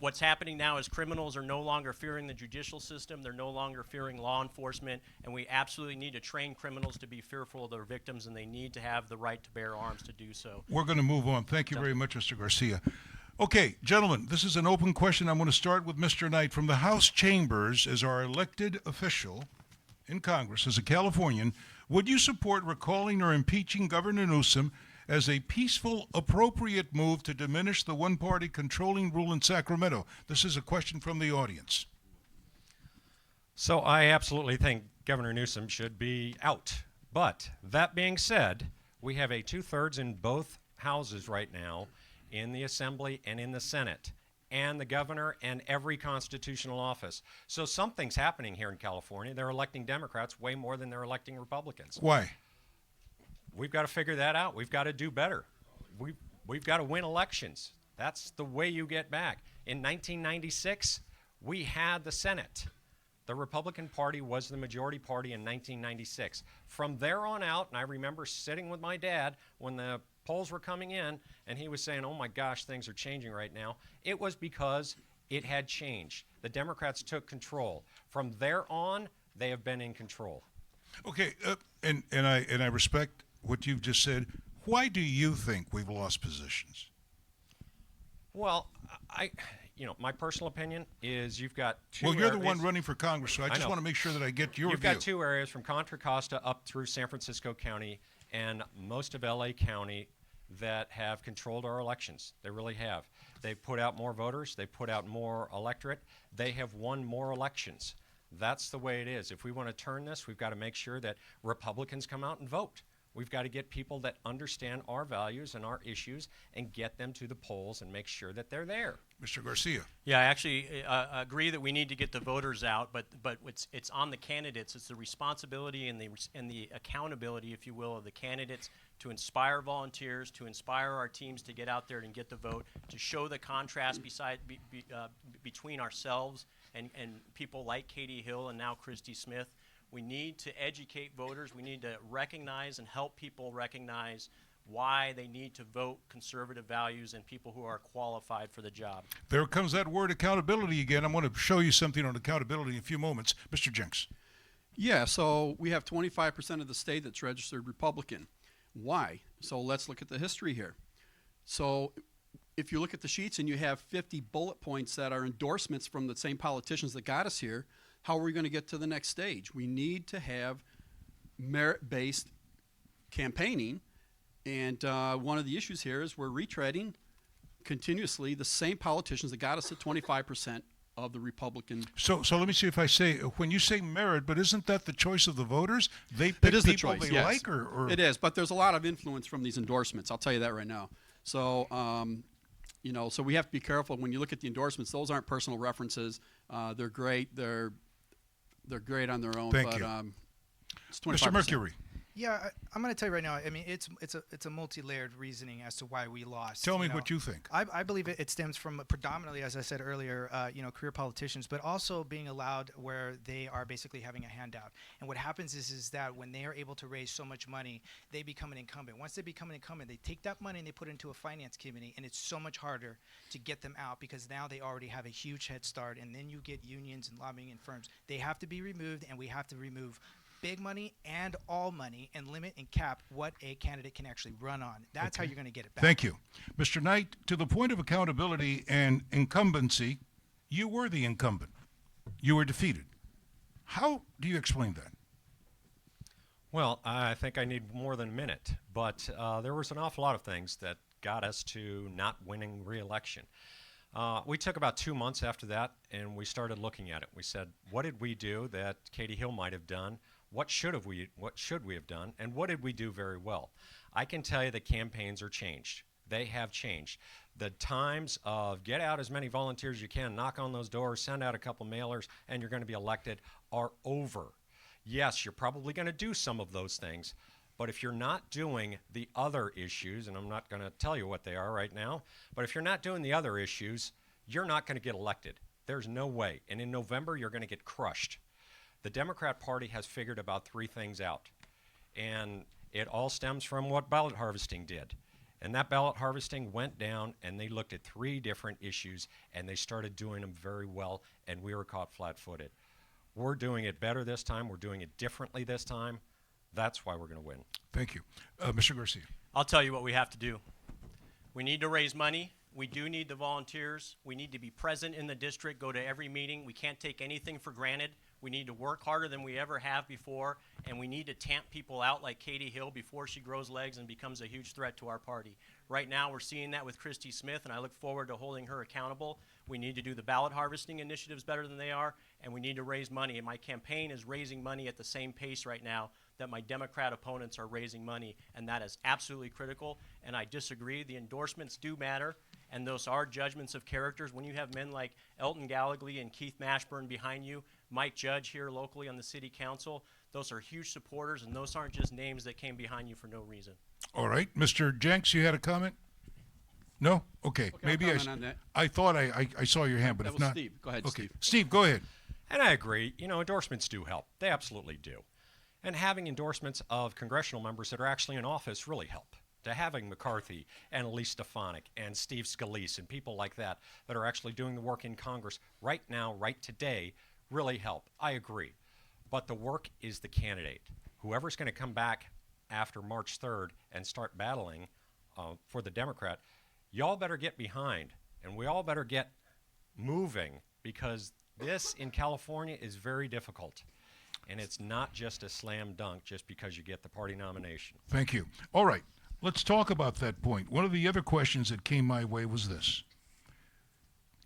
What's happening now is criminals are no longer fearing the judicial system. They're no longer fearing law enforcement, and we absolutely need to train criminals to be fearful of their victims, and they need to have the right to bear arms to do so. We're going to move on. Thank you very much, Mr. Garcia. Okay, gentlemen, this is an open question. I'm going to start with Mr. Knight. From the House chambers, as our elected official in Congress, as a Californian, would you support recalling or impeaching Governor Newsom as a peaceful, appropriate move to diminish the one-party controlling rule in Sacramento? This is a question from the audience. So I absolutely think Governor Newsom should be out. But that being said, we have a 2/3 in both houses right now, in the Assembly and in the Senate, and the governor and every constitutional office. So something's happening here in California. They're electing Democrats way more than they're electing Republicans. Why? We've got to figure that out. We've got to do better. We've got to win elections. That's the way you get back. In 1996, we had the Senate. The Republican Party was the majority party in 1996. From there on out, and I remember sitting with my dad when the polls were coming in, and he was saying, oh my gosh, things are changing right now. It was because it had changed. The Democrats took control. From there on, they have been in control. Okay, and I respect what you've just said. Why do you think we've lost positions? Well, my personal opinion is you've got two Well, you're the areas. one running for Congress, so I just want to make sure that I get your You've view. got two areas from Contra Costa up through San Francisco County and most of LA County that have controlled our elections. They really have. They've put out more voters. They've put out more electorate. They have won more elections. That's the way it is. If we want to turn this, we've got to make sure that Republicans come out and vote. We've got to get people that understand our values and our issues and get them to the polls and make sure that they're there. Mr. Garcia. Yeah, I actually agree that we need to get the voters out, but it's on the candidates. It's the responsibility and the accountability, if you will, of the candidates to inspire volunteers, to inspire our teams to get out there and get the vote, to show the contrast between ourselves and people like Katie Hill and now Christy Smith. We need to educate voters. We need to recognize and help people recognize why they need to vote conservative values and people who are qualified for the job. There comes that word accountability again. I'm going to show you something on accountability in a few moments. Mr. Jenks. Yeah, so we have 25% of the state that's registered Republican. Why? So let's look at the history here. So if you look at the sheets and you have 50 bullet points that are endorsements from the same politicians that got us here, how are we going to get to the next stage? We need to have merit-based campaigning, and one of the issues here is we're retreading continuously the same politicians that got us to 25% of the Republican. So let me see if I say, when you say merit, but isn't that the choice of the voters? They pick It is the people choice, they yes. like, or It is, but there's a lot of influence from these endorsements. I'll tell you that right now. So, so we have to be careful when you look at the endorsements. Those aren't personal references. They're great. They're great on their own. Thank but, you. It's 25%. Mr. Mercury. Yeah, I'm going to tell you right now. I mean, it's a multi-layered reasoning as to why we lost. Tell me what you think. I believe it stems from predominantly, as I said earlier, career politicians, but also being allowed where they are basically having a handout. And what happens is that when they are able to raise so much money, they become an incumbent. Once they become an incumbent, they take that money and they put it into a finance committee, and it's so much harder to get them out because now they already have a huge head start. And then you get unions and lobbying and firms. They have to be removed, and we have to remove big money and all money and limit and cap what a candidate can actually run on. That's how you're going to get it back. Thank you. Mr. Knight, to the point of accountability and incumbency, you were the incumbent. You were defeated. How do you explain that? Well, I think I need more than a minute, but there was an awful lot of things that got us to not winning re-election. We took about 2 months after that, and we started looking at it. We said, what did we do that Katie Hill might have done? What should we have done? And what did we do very well? I can tell you the campaigns are changed. They have changed. The times of get out as many volunteers as you can, knock on those doors, send out a couple mailers, and you're going to be elected are over. Yes, you're probably going to do some of those things, but if you're not doing the other issues, and I'm not going to tell you what they are right now, but if you're not doing the other issues, you're not going to get elected. There's no way. And in November, you're going to get crushed. The Democrat Party has figured about 3 things out, and it all stems from what ballot harvesting did. And that ballot harvesting went down, and they looked at 3 different issues, and they started doing them very well, and we were caught flat-footed. We're doing it better this time. We're doing it differently this time. That's why we're going to win. Thank you. Mr. Garcia. I'll tell you what we have to do. We need to raise money. We do need the volunteers. We need to be present in the district, go to every meeting. We can't take anything for granted. We need to work harder than we ever have before, and we need to tamp people out like Katie Hill before she grows legs and becomes a huge threat to our party. Right now, we're seeing that with Christy Smith, and I look forward to holding her accountable. We need to do the ballot harvesting initiatives better than they are, and we need to raise money. And my campaign is raising money at the same pace right now that my Democrat opponents are raising money, and that is absolutely critical. And I disagree. The endorsements do matter, and those are judgments of characters. When you have men like Elton Gallagly and Keith Mashburn behind you, Mike Judge here locally on the city council, those are huge supporters, and those aren't just names that came behind you for no reason. All right. Mr. Jenks, you had a comment? No? Okay. Maybe I'll comment on that. I thought I saw your hand, but That if was not. Steve. Go ahead, okay. Steve. Steve, go ahead. And I agree. You know, endorsements do help. They absolutely do. And having endorsements of congressional members that are actually in office really help. To having McCarthy and Elise Stefanik and Steve Scalise and people like that that are actually doing the work in Congress right now, right today, really help. I agree. But the work is the candidate. Whoever's going to come back after March 3rd and start battling for the Democrat, y'all better get behind, and we all better get moving, because this in California is very difficult. And it's not just a slam dunk just because you get the party nomination. Thank you. All right. Let's talk about that point. One of the other questions that came my way was this.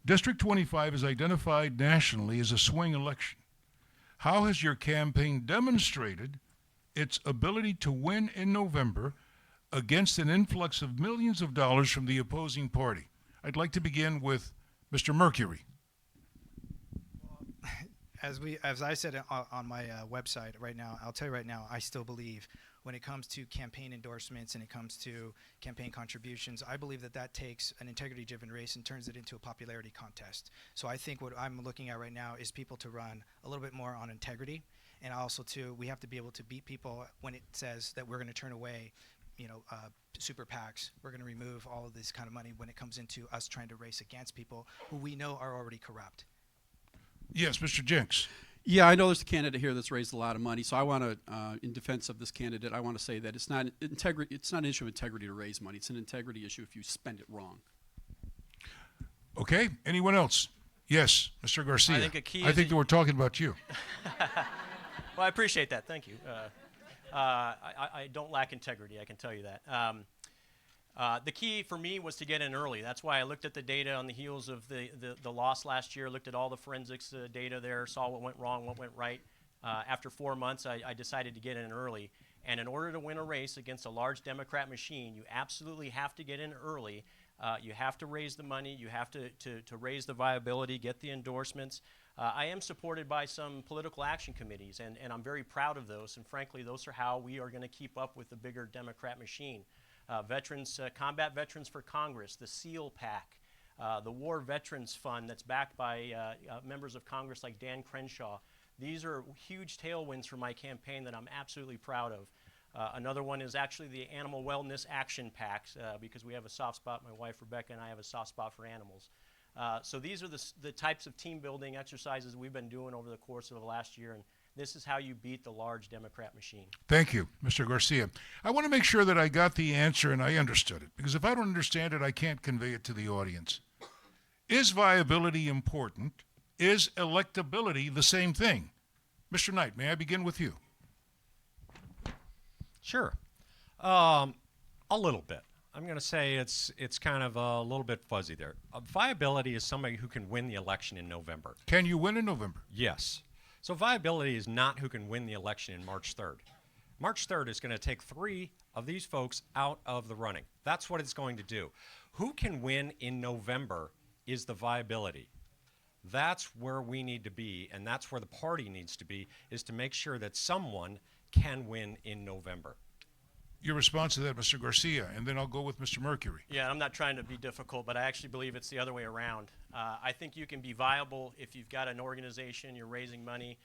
District 25 is identified nationally as a swing election. How has your campaign demonstrated its ability to win in November against an influx of millions of dollars from the opposing party? I'd like to begin with Mr. Mercury. As I said on my website right now, I'll tell you right now, I still believe when it comes to campaign endorsements and it comes to campaign contributions, I believe that takes an integrity-driven race and turns it into a popularity contest. So I think what I'm looking at right now is people to run a little bit more on integrity, and also too, we have to be able to beat people when it says that we're going to turn away, super PACs. We're going to remove all of this kind of money when it comes into us trying to race against people who we know are already corrupt. Yes, Mr. Jenks. Yeah, I know there's a candidate here that's raised a lot of money, so I want to, in defense of this candidate, I want to say that it's not integrity. It's not an issue of integrity to raise money. It's an integrity issue if you spend it wrong. Okay. Anyone else? Yes, Mr. Garcia. I think a key I is think that that we're talking about you. Well, I appreciate that. Thank you. I don't lack integrity, I can tell you that. The key for me was to get in early. That's why I looked at the data on the heels of the loss last year, looked at all the forensics data there, saw what went wrong, what went right. After 4 months, I decided to get in early. And in order to win a race against a large Democrat machine, you absolutely have to get in early. You have to raise the money. You have to raise the viability, get the endorsements. I am supported by some political action committees, and I'm very proud of those. And frankly, those are how we are going to keep up with the bigger Democrat machine. Combat Veterans for Congress, the SEAL PAC, the War Veterans Fund that's backed by members of Congress like Dan Crenshaw. These are huge tailwinds for my campaign that I'm absolutely proud of. Another one is actually the Animal Wellness Action PAC, because we have a soft spot, my wife Rebecca and I have a soft spot for animals. So these are the types of team building exercises we've been doing over the course of the last year, and this is how you beat the large Democrat machine. Thank you, Mr. Garcia. I want to make sure that I got the answer and I understood it, because if I don't understand it, I can't convey it to the audience. Is viability important? Is electability the same thing? Mr. Knight, may I begin with you? Sure. A little bit. I'm going to say it's kind of a little bit fuzzy there. Viability is somebody who can win the election in November. Can you win in November? Yes. So viability is not who can win the election in March 3rd. March 3rd is going to take 3 of these folks out of the running. That's what it's going to do. Who can win in November is the viability. That's where we need to be, and that's where the party needs to be, is to make sure that someone can win in November. Your response to that, Mr. Garcia, and then I'll go with Mr. Mercury. Yeah, I'm not trying to be difficult, but I actually believe it's the other way around. I think you can be viable if you've got an organization, you're raising money,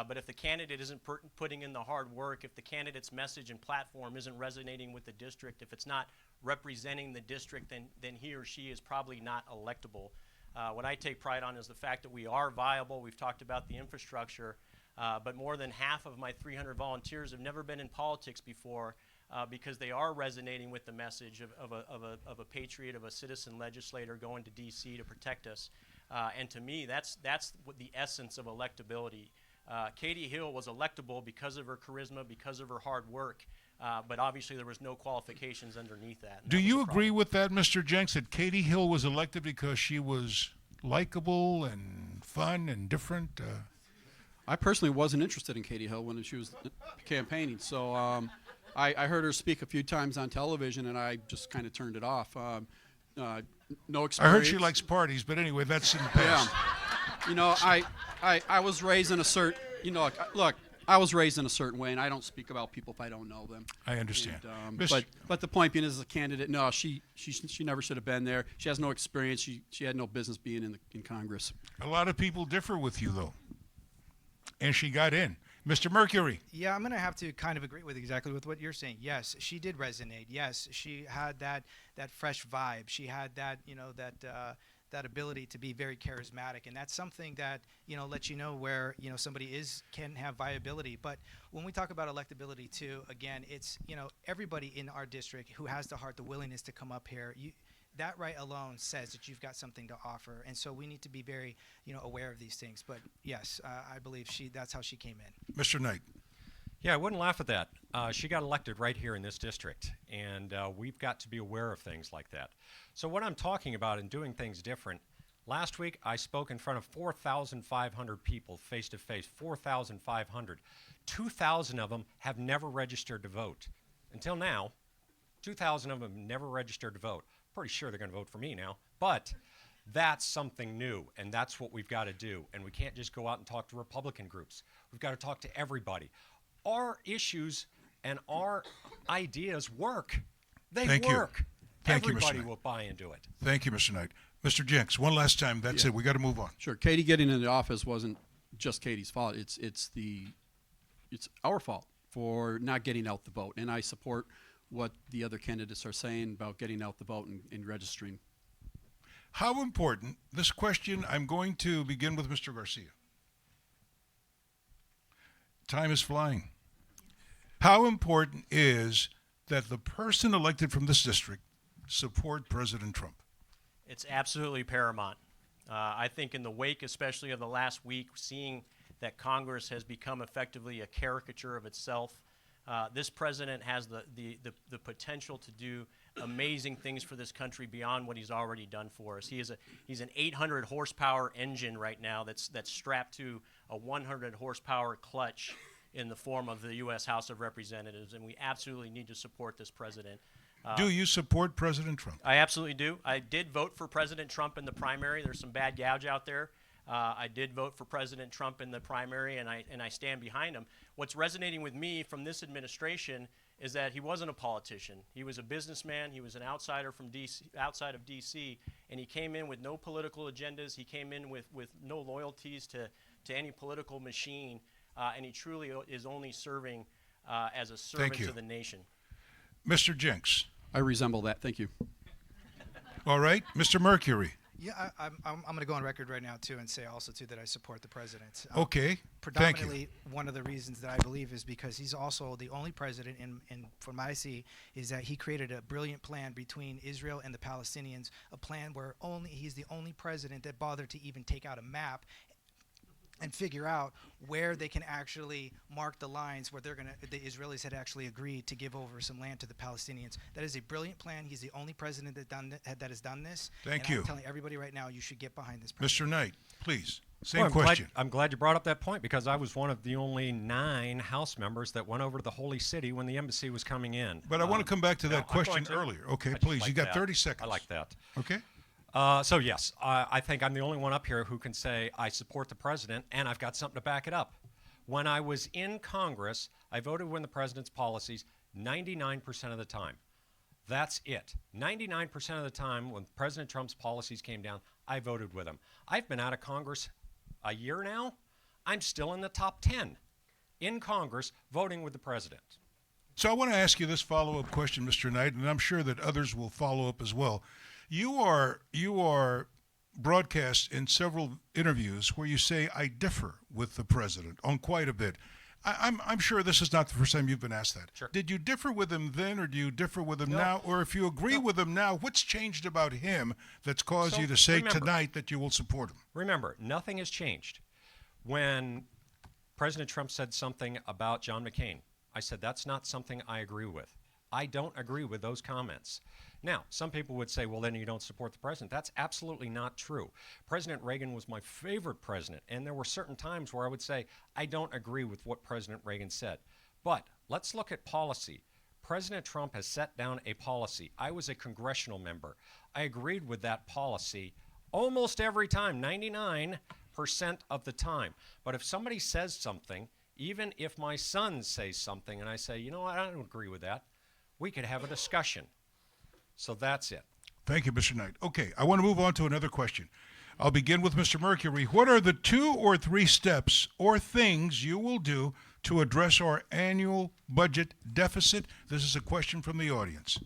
but if the candidate isn't putting in the hard work, if the candidate's message and platform isn't resonating with the district, if it's not representing the district, then he or she is probably not electable. What I take pride on is the fact that we are viable. We've talked about the infrastructure, but more than half of my 300 volunteers have never been in politics before, because they are resonating with the message of a patriot, of a citizen legislator going to D.C. to protect us. And to me, that's what the essence of electability. Katie Hill was electable because of her charisma, because of her hard work, but obviously there was no qualifications underneath that. Do you agree with that, Mr. Jenks, that Katie Hill was elected because she was likable and fun and different? I personally wasn't interested in Katie Hill when she was campaigning, so I heard her speak a few times on television, and I just kind of turned it off. No experience. I heard she likes parties, but anyway, that's in the past. Yeah. You know, I was raised in a certain, look, I was raised in a certain way, and I don't speak about people if I don't know them. I understand. And, but the point being, as a candidate, no, she never should have been there. She has no experience. She had no business being in Congress. A lot of people differ with you, though, and she got in. Mr. Mercury. Yeah, I'm going to have to kind of agree with exactly with what you're saying. Yes, she did resonate. Yes, she had that fresh vibe. She had that, that ability to be very charismatic, and that's something that lets you know where somebody can have viability. But when we talk about electability too, again, it's everybody in our district who has the heart, the willingness to come up here. That right alone says that you've got something to offer, and so we need to be very aware of these things. But yes, I believe that's how she came in. Mr. Knight. Yeah, I wouldn't laugh at that. She got elected right here in this district, and we've got to be aware of things like that. So what I'm talking about in doing things different, last week I spoke in front of 4,500 people face-to-face, 4,500. 2,000 of them have never registered to vote. Until now, 2,000 of them have never registered to vote. Pretty sure they're going to vote for me now, but that's something new, and that's what we've got to do. And we can't just go out and talk to Republican groups. We've got to talk to everybody. Our issues and our ideas work. They work. Thank you, Mr. Everybody Knight. will buy into it. Thank you, Mr. Knight. Mr. Jenks, one last time. That's it. We got to move on. Sure. Katie getting in the office wasn't just Katie's fault. It's our fault for not getting out the vote, and I support what the other candidates are saying about getting out the vote and registering. How important, this question, I'm going to begin with Mr. Garcia. Time is flying. How important is that the person elected from this district support President Trump? It's absolutely paramount. I think in the wake, especially of the last week, seeing that Congress has become effectively a caricature of itself, this president has the potential to do amazing things for this country beyond what he's already done for us. He's an 800 horsepower engine right now that's strapped to a 100 horsepower clutch in the form of the U.S. House of Representatives, and we absolutely need to support this president. Do you support President Trump? I absolutely do. I did vote for President Trump in the primary. There's some bad gouge out there. I did vote for President Trump in the primary, and I stand behind him. What's resonating with me from this administration is that he wasn't a politician. He was a businessman. He was an outsider from DC, outside of DC, and he came in with no political agendas. He came in with no loyalties to any political machine, and he truly is only serving as a servant to the nation. Mr. Jenks. I resemble that. Thank you. All right. Mr. Mercury. Yeah, I'm going to go on record right now, too, and say also, too, that I support the president. Okay. Thank you. Predominantly, one of the reasons that I believe is because he's also the only president, and from what I see, is that he created a brilliant plan between Israel and the Palestinians, a plan where he's the only president that bothered to even take out a map and figure out where they can actually mark the lines where the Israelis had actually agreed to give over some land to the Palestinians. That is a brilliant plan. He's the only president that has done this. Thank you. I'm telling everybody right now, you should get behind this president. Mr. Knight, please. Same Well, question. I'm glad you brought up that point because I was one of the only 9 House members that went over to the Holy City when the embassy was coming in. But I want to come back to no, that I'm going question to. earlier. Okay, I just please. like You got that. 30 seconds. I like that. Okay. So yes, I think I'm the only one up here who can say I support the president, and I've got something to back it up. When I was in Congress, I voted with the president's policies 99% of the time. That's it. 99% of the time when President Trump's policies came down, I voted with him. I've been out of Congress a year now. I'm still in the top 10 in Congress voting with the president. So I want to ask you this follow-up question, Mr. Knight, and I'm sure that others will follow up as well. You are broadcast in several interviews where you say, I differ with the president on quite a bit. I'm sure this is not the first time you've been asked that. Sure. Did you differ with him then, or do you differ with him now? Or if you agree with him now, what's changed about him that's caused So, you to say remember- tonight that you will support him? Remember, nothing has changed. When President Trump said something about John McCain, I said that's not something I agree with. I don't agree with those comments. Now, some people would say, well, then you don't support the president. That's absolutely not true. President Reagan was my favorite president, and there were certain times where I would say, I don't agree with what President Reagan said. But let's look at policy. President Trump has set down a policy. I was a congressional member. I agreed with that policy almost every time, 99% of the time. But if somebody says something, even if my son says something and I say, you know what, I don't agree with that, we could have a discussion. So that's it. Thank you, Mr. Knight. Okay, I want to move on to another question. I'll begin with Mr. Mercury. What are the 2 or 3 steps or things you will do to address our annual budget deficit? This is a question from the audience.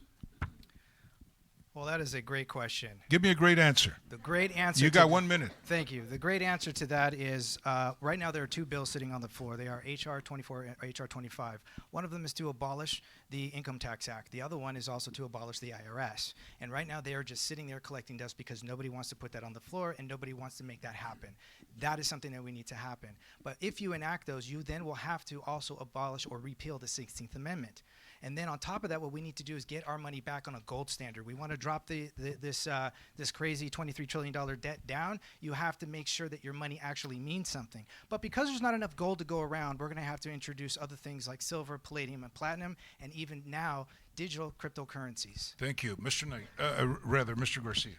Well, that is a great question. Give me a great answer. The great answer. You to got 1 minute. Thank you. The great answer to that is right now there are 2 bills sitting on the floor. They are HR 24 and HR 25. One of them is to abolish the Income Tax Act. The other one is also to abolish the IRS. And right now they are just sitting there collecting dust because nobody wants to put that on the floor and nobody wants to make that happen. That is something that we need to happen. But if you enact those, you then will have to also abolish or repeal the 16th Amendment. And then on top of that, what we need to do is get our money back on a gold standard. We want to drop this crazy $23 trillion debt down. You have to make sure that your money actually means something. But because there's not enough gold to go around, we're going to have to introduce other things like silver, palladium, and platinum, and even now, digital cryptocurrencies. Thank you. Mr. Knight, Mr. Garcia.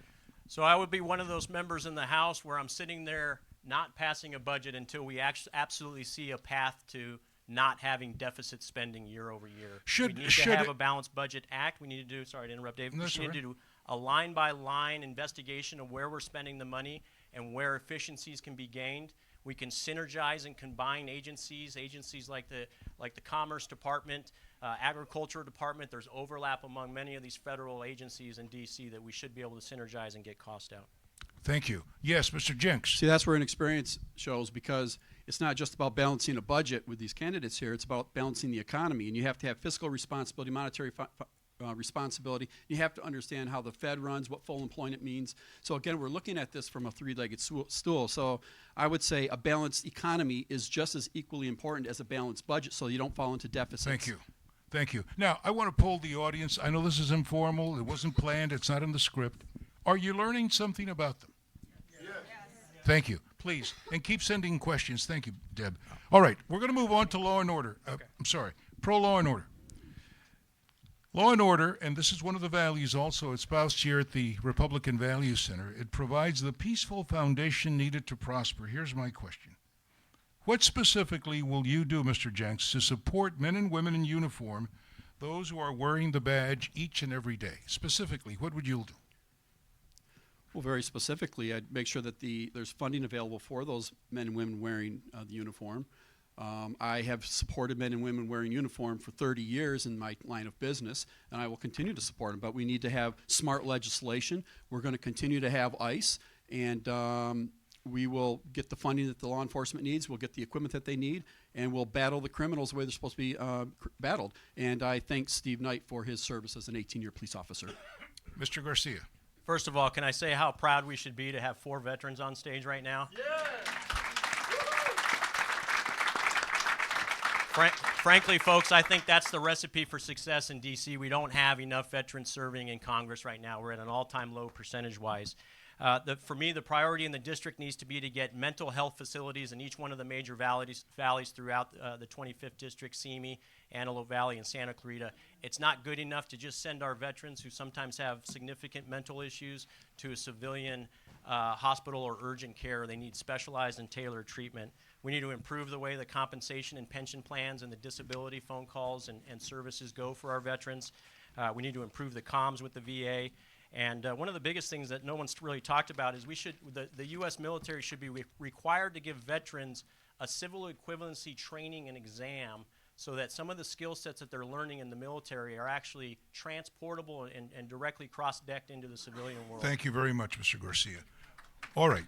So I would be one of those members in the House where I'm sitting there not passing a budget until we absolutely see a path to not having deficit spending year over year. We need to have a balanced budget act. We need to do, sorry to interrupt, Dave. We need to do a line-by-line investigation of where we're spending the money and where efficiencies can be gained. We can synergize and combine agencies like the Commerce Department, Agriculture Department. There's overlap among many of these federal agencies in D.C. that we should be able to synergize and get cost out. Thank you. Yes, Mr. Jenks. See, that's where inexperience shows, because it's not just about balancing a budget with these candidates here. It's about balancing the economy, and you have to have fiscal responsibility, monetary responsibility. You have to understand how the Fed runs, what full employment means. So again, we're looking at this from a 3-legged stool. So I would say a balanced economy is just as equally important as a balanced budget, so you don't fall into deficits. Thank you. Thank you. Now, I want to poll the audience. I know this is informal. It wasn't planned. It's not in the script. Are you learning something about them? Yes. Thank you. Please. And keep sending questions. Thank you, Deb. All right. We're going to move on to law and order. I'm sorry. Pro law and order. Law and order, and this is one of the values also espoused here at the Republican Value Center, it provides the peaceful foundation needed to prosper. Here's my question. What specifically will you do, Mr. Jenks, to support men and women in uniform, those who are wearing the badge each and every day? Specifically, what would you do? Well, very specifically, I'd make sure that there's funding available for those men and women wearing the uniform. I have supported men and women wearing uniform for 30 years in my line of business, and I will continue to support them. But we need to have smart legislation. We're going to continue to have ICE, and we will get the funding that the law enforcement needs. We'll get the equipment that they need, and we'll battle the criminals the way they're supposed to be battled. And I thank Steve Knight for his service as an 18-year police officer. Mr. Garcia. First of all, can I say how proud we should be to have 4 veterans on stage right now? Yeah. Frankly, folks, I think that's the recipe for success in D.C. We don't have enough veterans serving in Congress right now. We're at an all-time low percentage-wise. For me, the priority in the district needs to be to get mental health facilities in each one of the major valleys throughout the 25th District, Simi, Antelope Valley, and Santa Clarita. It's not good enough to just send our veterans who sometimes have significant mental issues to a civilian hospital or urgent care. They need specialized and tailored treatment. We need to improve the way the compensation and pension plans and the disability phone calls and services go for our veterans. We need to improve the comms with the VA. And one of the biggest things that no one's really talked about is the U.S. military should be required to give veterans a civil equivalency training and exam so that some of the skill sets that they're learning in the military are actually transportable and directly cross-decked into the civilian world. Thank you very much, Mr. Garcia. All right.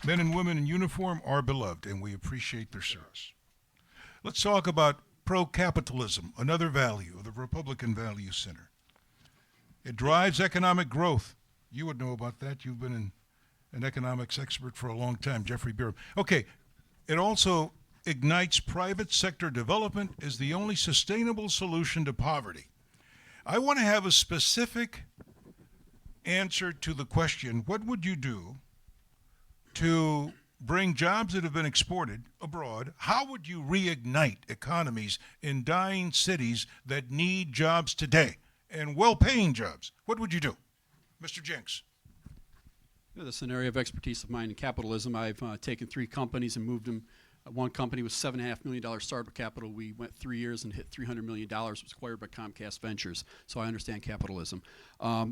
Men and women in uniform are beloved, and we appreciate their service. Let's talk about pro-capitalism, another value of the Republican Value Center. It drives economic growth. You would know about that. You've been an economics expert for a long time, Jeffrey Beer. Okay, it also ignites private sector development as the only sustainable solution to poverty. I want to have a specific answer to the question, what would you do to bring jobs that have been exported abroad? How would you reignite economies in dying cities that need jobs today and well-paying jobs? What would you do? Mr. Jenks. Yeah, this is an area of expertise of mine in capitalism. I've taken 3 companies and moved them. One company was $7.5 million startup capital. We went 3 years and hit $300 million. It was acquired by Comcast Ventures. So I understand capitalism.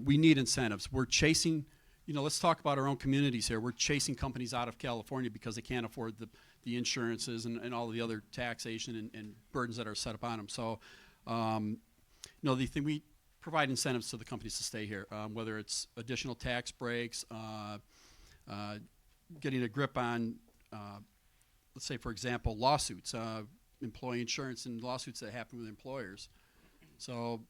We need incentives. We're chasing. Let's talk about our own communities here. We're chasing companies out of California because they can't afford the insurances and all the other taxation and burdens that are set up on them. So, the thing we provide incentives to the companies to stay here, whether it's additional tax breaks, getting a grip on, let's say, for example, lawsuits, employee insurance and lawsuits that happen with employers. So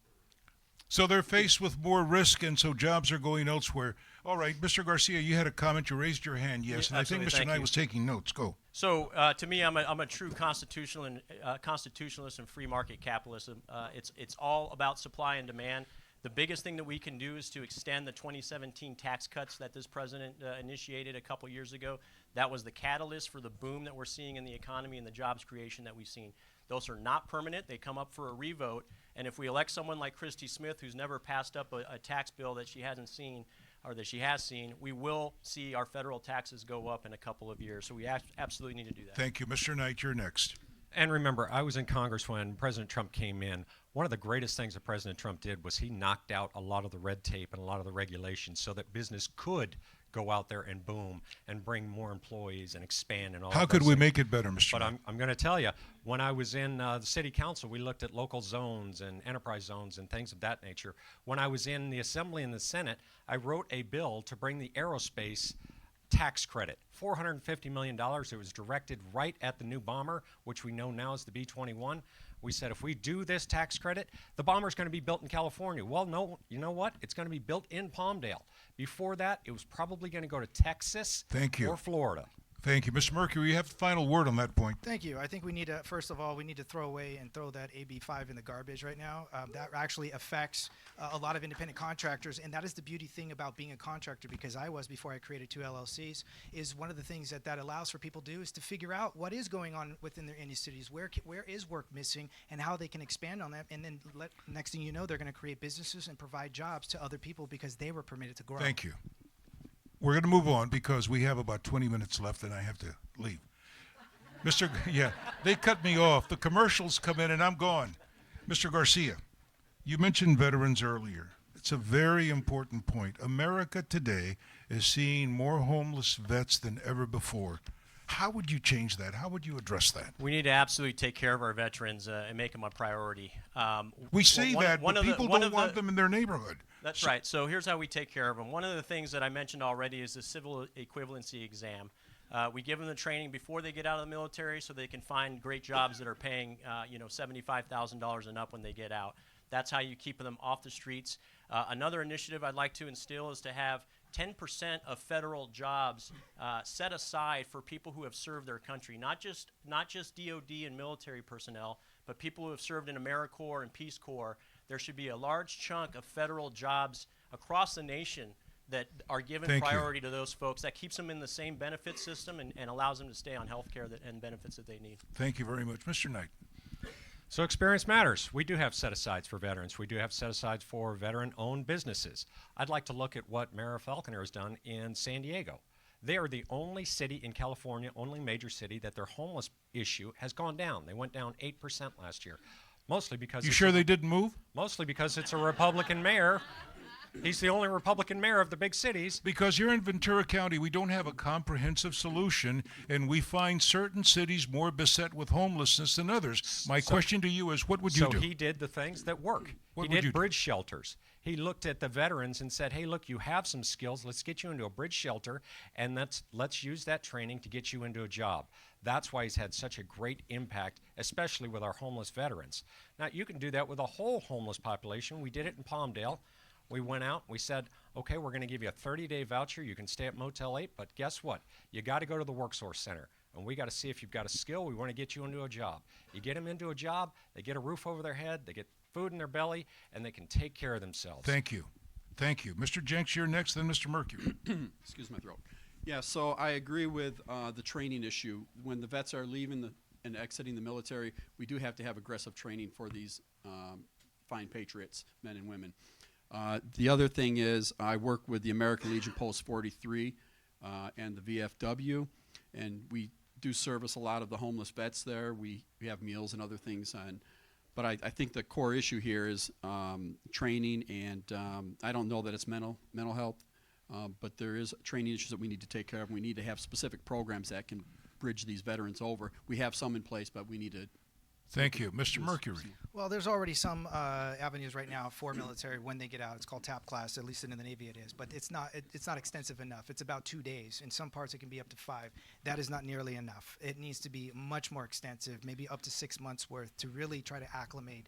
they're faced with more risk, and so jobs are going elsewhere. All right, Mr. Garcia, you had a comment. You raised your hand, yes, and I think Mr. Knight was taking notes. Go. So to me, I'm a true constitutionalist and free market capitalism. It's all about supply and demand. The biggest thing that we can do is to extend the 2017 tax cuts that this president initiated a couple years ago. That was the catalyst for the boom that we're seeing in the economy and the jobs creation that we've seen. Those are not permanent. They come up for a revote. And if we elect someone like Christy Smith, who's never passed up a tax bill that she hasn't seen or that she has seen, we will see our federal taxes go up in a couple of years. So we absolutely need to do that. Thank you. Mr. Knight, you're next. And remember, I was in Congress when President Trump came in. One of the greatest things that President Trump did was he knocked out a lot of the red tape and a lot of the regulations so that business could go out there and boom and bring more employees and expand and all. How could we make it better, Mr. But I'm going to tell you, when I was in the city council, we looked at local zones and enterprise zones and things of that nature. When I was in the Assembly and the Senate, I wrote a bill to bring the aerospace tax credit, $450 million. It was directed right at the new bomber, which we know now is the B-21. We said, if we do this tax credit, the bomber's going to be built in California. Well, no, you know what? It's going to be built in Palmdale. Before that, it was probably going to go to Texas Thank you. or Florida. Thank you. Mr. Mercury, you have the final word on that point. Thank you. I think we need to, first of all, we need to throw away and throw that AB5 in the garbage right now. That actually affects a lot of independent contractors, and that is the beauty thing about being a contractor, because I was before I created 2 LLCs, is one of the things that allows for people to do is to figure out what is going on within their indie cities, where is work missing, and how they can expand on that, and then next thing you know, they're going to create businesses and provide jobs to other people because they were permitted to grow. Thank you. We're going to move on because we have about 20 minutes left and I have to leave. Yeah, they cut me off. The commercials come in and I'm gone. Mr. Garcia, you mentioned veterans earlier. It's a very important point. America today is seeing more homeless vets than ever before. How would you change that? How would you address that? We need to absolutely take care of our veterans and make them a priority. We say that, but people don't want them in their neighborhood. That's right. So here's how we take care of them. One of the things that I mentioned already is the civil equivalency exam. We give them the training before they get out of the military so they can find great jobs that are paying $75,000 and up when they get out. That's how you keep them off the streets. Another initiative I'd like to instill is to have 10% of federal jobs set aside for people who have served their country, not just DOD and military personnel, but people who have served in AmeriCorps and Peace Corps. There should be a large chunk of federal jobs across the nation that are given priority to those folks. That keeps them in the same benefit system and allows them to stay on health care and benefits that they need. Thank you very much. Mr. Knight. So experience matters. We do have set-asides for veterans. We do have set-asides for veteran-owned businesses. I'd like to look at what Mayor Falconer has done in San Diego. They are the only city in California, only major city, that their homeless issue has gone down. They went down 8% last year. Mostly because You sure they didn't move? Mostly because it's a Republican mayor. He's the only Republican mayor of the big cities. Because you're in Ventura County, we don't have a comprehensive solution, and we find certain cities more beset with homelessness than others. My question to you is, what would you do? So he did the things that work. What He would you did do? bridge shelters. He looked at the veterans and said, hey, look, you have some skills. Let's get you into a bridge shelter, and let's use that training to get you into a job. That's why he's had such a great impact, especially with our homeless veterans. Now, you can do that with a whole homeless population. We did it in Palmdale. We went out, we said, okay, we're going to give you a 30-day voucher. You can stay at Motel 8, but guess what? You got to go to the WorkSource Center, and we got to see if you've got a skill. We want to get you into a job. You get them into a job, they get a roof over their head, they get food in their belly, and they can take care of themselves. Thank you. Thank you. Mr. Jenks, you're next, then Mr. Mercury. Excuse my throat. Yeah, so I agree with the training issue. When the vets are leaving and exiting the military, we do have to have aggressive training for these fine patriots, men and women. The other thing is I work with the American Legion Post 43 and the VFW, and we do service a lot of the homeless vets there. We have meals and other things on. But I think the core issue here is training, and I don't know that it's mental health, but there is training issues that we need to take care of. We need to have specific programs that can bridge these veterans over. We have some in place, but we need to. Thank you. Mr. Mercury. Well, there's already some avenues right now for military when they get out. It's called TAP class, at least in the Navy it is. But it's not extensive enough. It's about 2 days. In some parts, it can be up to 5. That is not nearly enough. It needs to be much more extensive, maybe up to 6 months worth, to really try to acclimate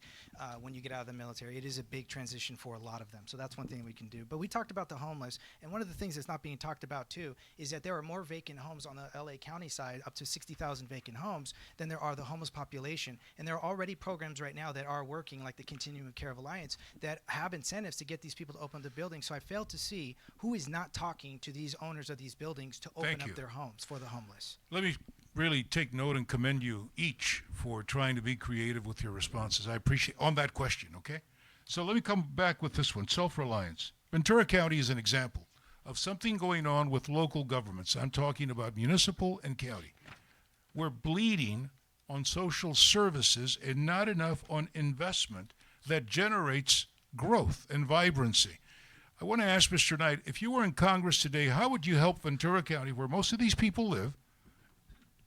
when you get out of the military. It is a big transition for a lot of them. So that's one thing we can do. But we talked about the homeless, and one of the things that's not being talked about, too, is that there are more vacant homes on the L.A. County side, up to 60,000 vacant homes, than there are the homeless population. And there are already programs right now that are working, like the Continuum of Care of Alliance, that have incentives to get these people to open the buildings. So I fail to see who is not talking to these owners of these buildings to open up their homes for the homeless. Let me really take note and commend you each for trying to be creative with your responses. I appreciate on that question, okay? So let me come back with this one, self-reliance. Ventura County is an example of something going on with local governments. I'm talking about municipal and county. We're bleeding on social services and not enough on investment that generates growth and vibrancy. I want to ask Mr. Knight, if you were in Congress today, how would you help Ventura County, where most of these people live,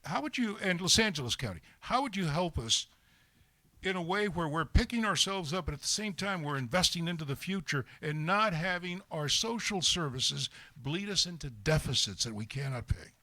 and Los Angeles County, how would you help us in a way where we're picking ourselves up, but at the same time we're investing into the future and not having our social services bleed us into deficits that we cannot pay?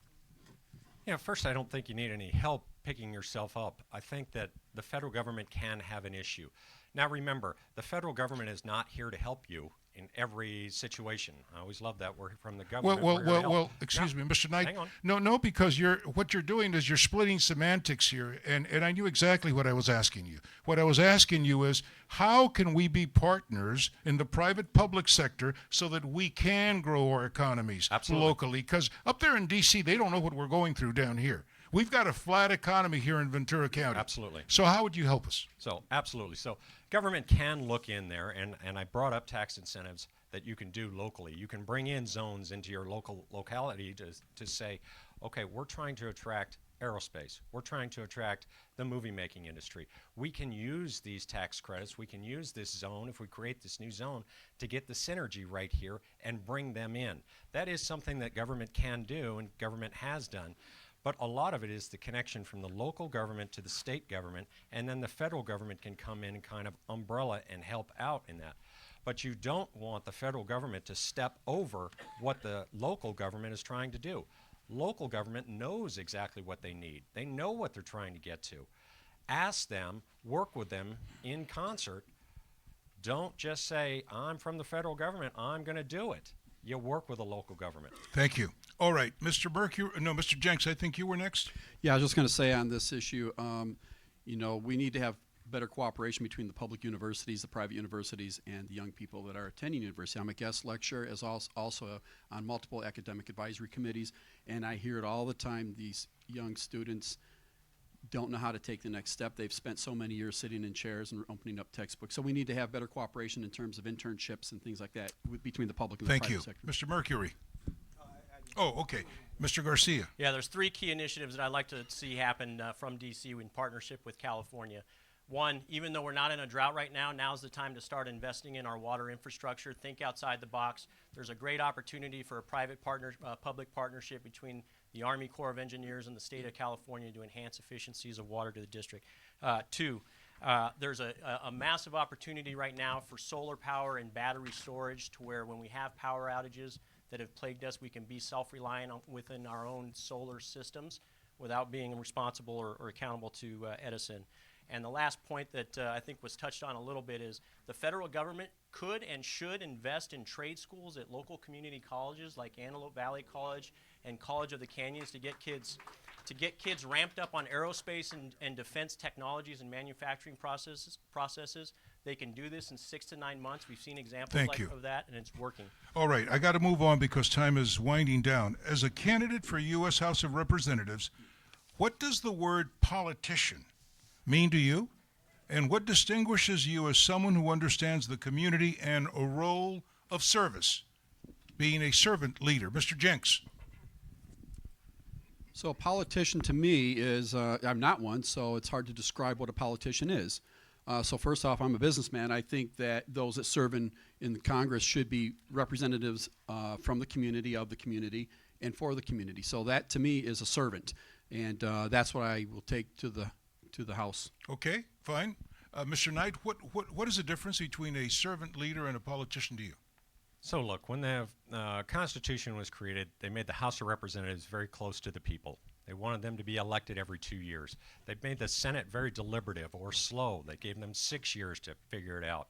Yeah, first, I don't think you need any help picking yourself up. I think that the federal government can have an issue. Now remember, the federal government is not here to help you in every situation. I always love that. We're from the government. Well, excuse me, Mr. Knight. Hang on. No, because what you're doing is you're splitting semantics here, and I knew exactly what I was asking you. What I was asking you is, how can we be partners in the private-public sector so that we can grow our economies locally? Because up there in D.C., they don't know what we're going through down here. We've got a flat economy here in Ventura County. Absolutely. So how would you help us? So, absolutely. So, government can look in there, and I brought up tax incentives that you can do locally. You can bring in zones into your locality to say, okay, we're trying to attract aerospace. We're trying to attract the movie-making industry. We can use these tax credits. We can use this zone, if we create this new zone, to get the synergy right here and bring them in. That is something that government can do, and government has done. But a lot of it is the connection from the local government to the state government, and then the federal government can come in and kind of umbrella and help out in that. But you don't want the federal government to step over what the local government is trying to do. Local government knows exactly what they need. They know what they're trying to get to. Ask them, work with them in concert. Don't just say, I'm from the federal government, I'm going to do it. You work with a local government. Thank you. All right, Mr. Jenks, I think you were next. Yeah, I was just going to say on this issue, we need to have better cooperation between the public universities, the private universities, and the young people that are attending university. I'm a guest lecturer, as also on multiple academic advisory committees, and I hear it all the time. These young students don't know how to take the next step. They've spent so many years sitting in chairs and opening up textbooks. So we need to have better cooperation in terms of internships and things like that between the public and the private sector. Thank you. Mr. Mercury. Oh, okay. Mr. Garcia. Yeah, there's 3 key initiatives that I'd like to see happen from D.C. in partnership with California. One, even though we're not in a drought right now, now's the time to start investing in our water infrastructure. Think outside the box. There's a great opportunity for a public partnership between the Army Corps of Engineers and the state of California to enhance efficiencies of water to the district. 2, there's a massive opportunity right now for solar power and battery storage, to where when we have power outages that have plagued us, we can be self-reliant within our own solar systems without being responsible or accountable to Edison. And the last point that I think was touched on a little bit is the federal government could and should invest in trade schools at local community colleges like Antelope Valley College and College of the Canyons to get kids ramped up on aerospace and defense technologies and manufacturing processes. They can do this in 6 to 9 months. We've seen examples of that, and it's working. All right, I got to move on because time is winding down. As a candidate for U.S. House of Representatives, what does the word politician mean to you? And what distinguishes you as someone who understands the community and a role of service, being a servant leader? Mr. Jenks. So a politician to me is, I'm not one, so it's hard to describe what a politician is. So first off, I'm a businessman. I think that those that serve in the Congress should be representatives from the community, of the community, and for the community. So that to me is a servant, and that's what I will take to the House. Okay, fine. Mr. Knight, what is the difference between a servant leader and a politician to you? So look, when the Constitution was created, they made the House of Representatives very close to the people. They wanted them to be elected every 2 years. They made the Senate very deliberative or slow. They gave them 6 years to figure it out.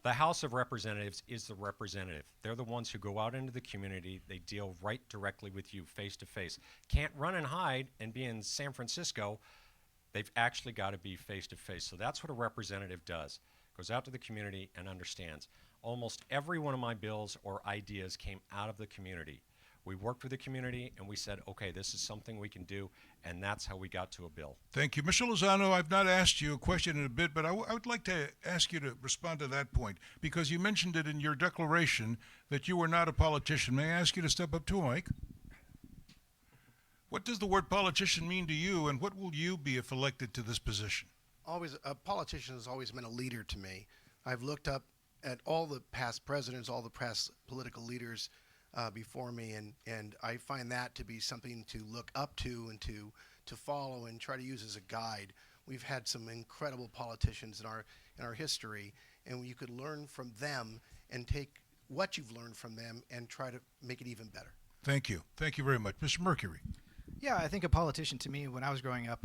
The House of Representatives is the representative. They're the ones who go out into the community. They deal right directly with you face to face. Can't run and hide and be in San Francisco. They've actually got to be face to face. So that's what a representative does. Goes out to the community and understands. Almost every one of my bills or ideas came out of the community. We worked with the community and we said, okay, this is something we can do, and that's how we got to a bill. Thank you. Mr. Lozano, I've not asked you a question in a bit, but I would like to ask you to respond to that point, because you mentioned it in your declaration that you were not a politician. May I ask you to step up to a mic? What does the word politician mean to you, and what will you be if elected to this position? Always, a politician has always been a leader to me. I've looked up at all the past presidents, all the past political leaders before me, and I find that to be something to look up to and to follow and try to use as a guide. We've had some incredible politicians in our history, and you could learn from them and take what you've learned from them and try to make it even better. Thank you. Thank you very much. Mr. Mercury. Yeah, I think a politician to me, when I was growing up,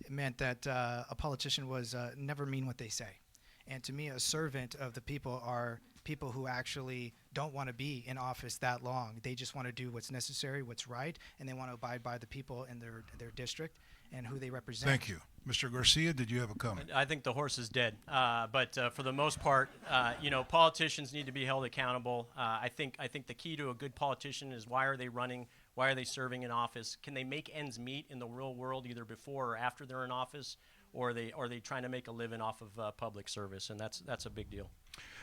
it meant that a politician was never mean what they say. And to me, a servant of the people are people who actually don't want to be in office that long. They just want to do what's necessary, what's right, and they want to abide by the people in their district and who they represent. Thank you. Mr. Garcia, did you have a comment? I think the horse is dead. But for the most part, politicians need to be held accountable. I think the key to a good politician is why are they running? Why are they serving in office? Can they make ends meet in the real world, either before or after they're in office, or are they trying to make a living off of public service? And that's a big deal.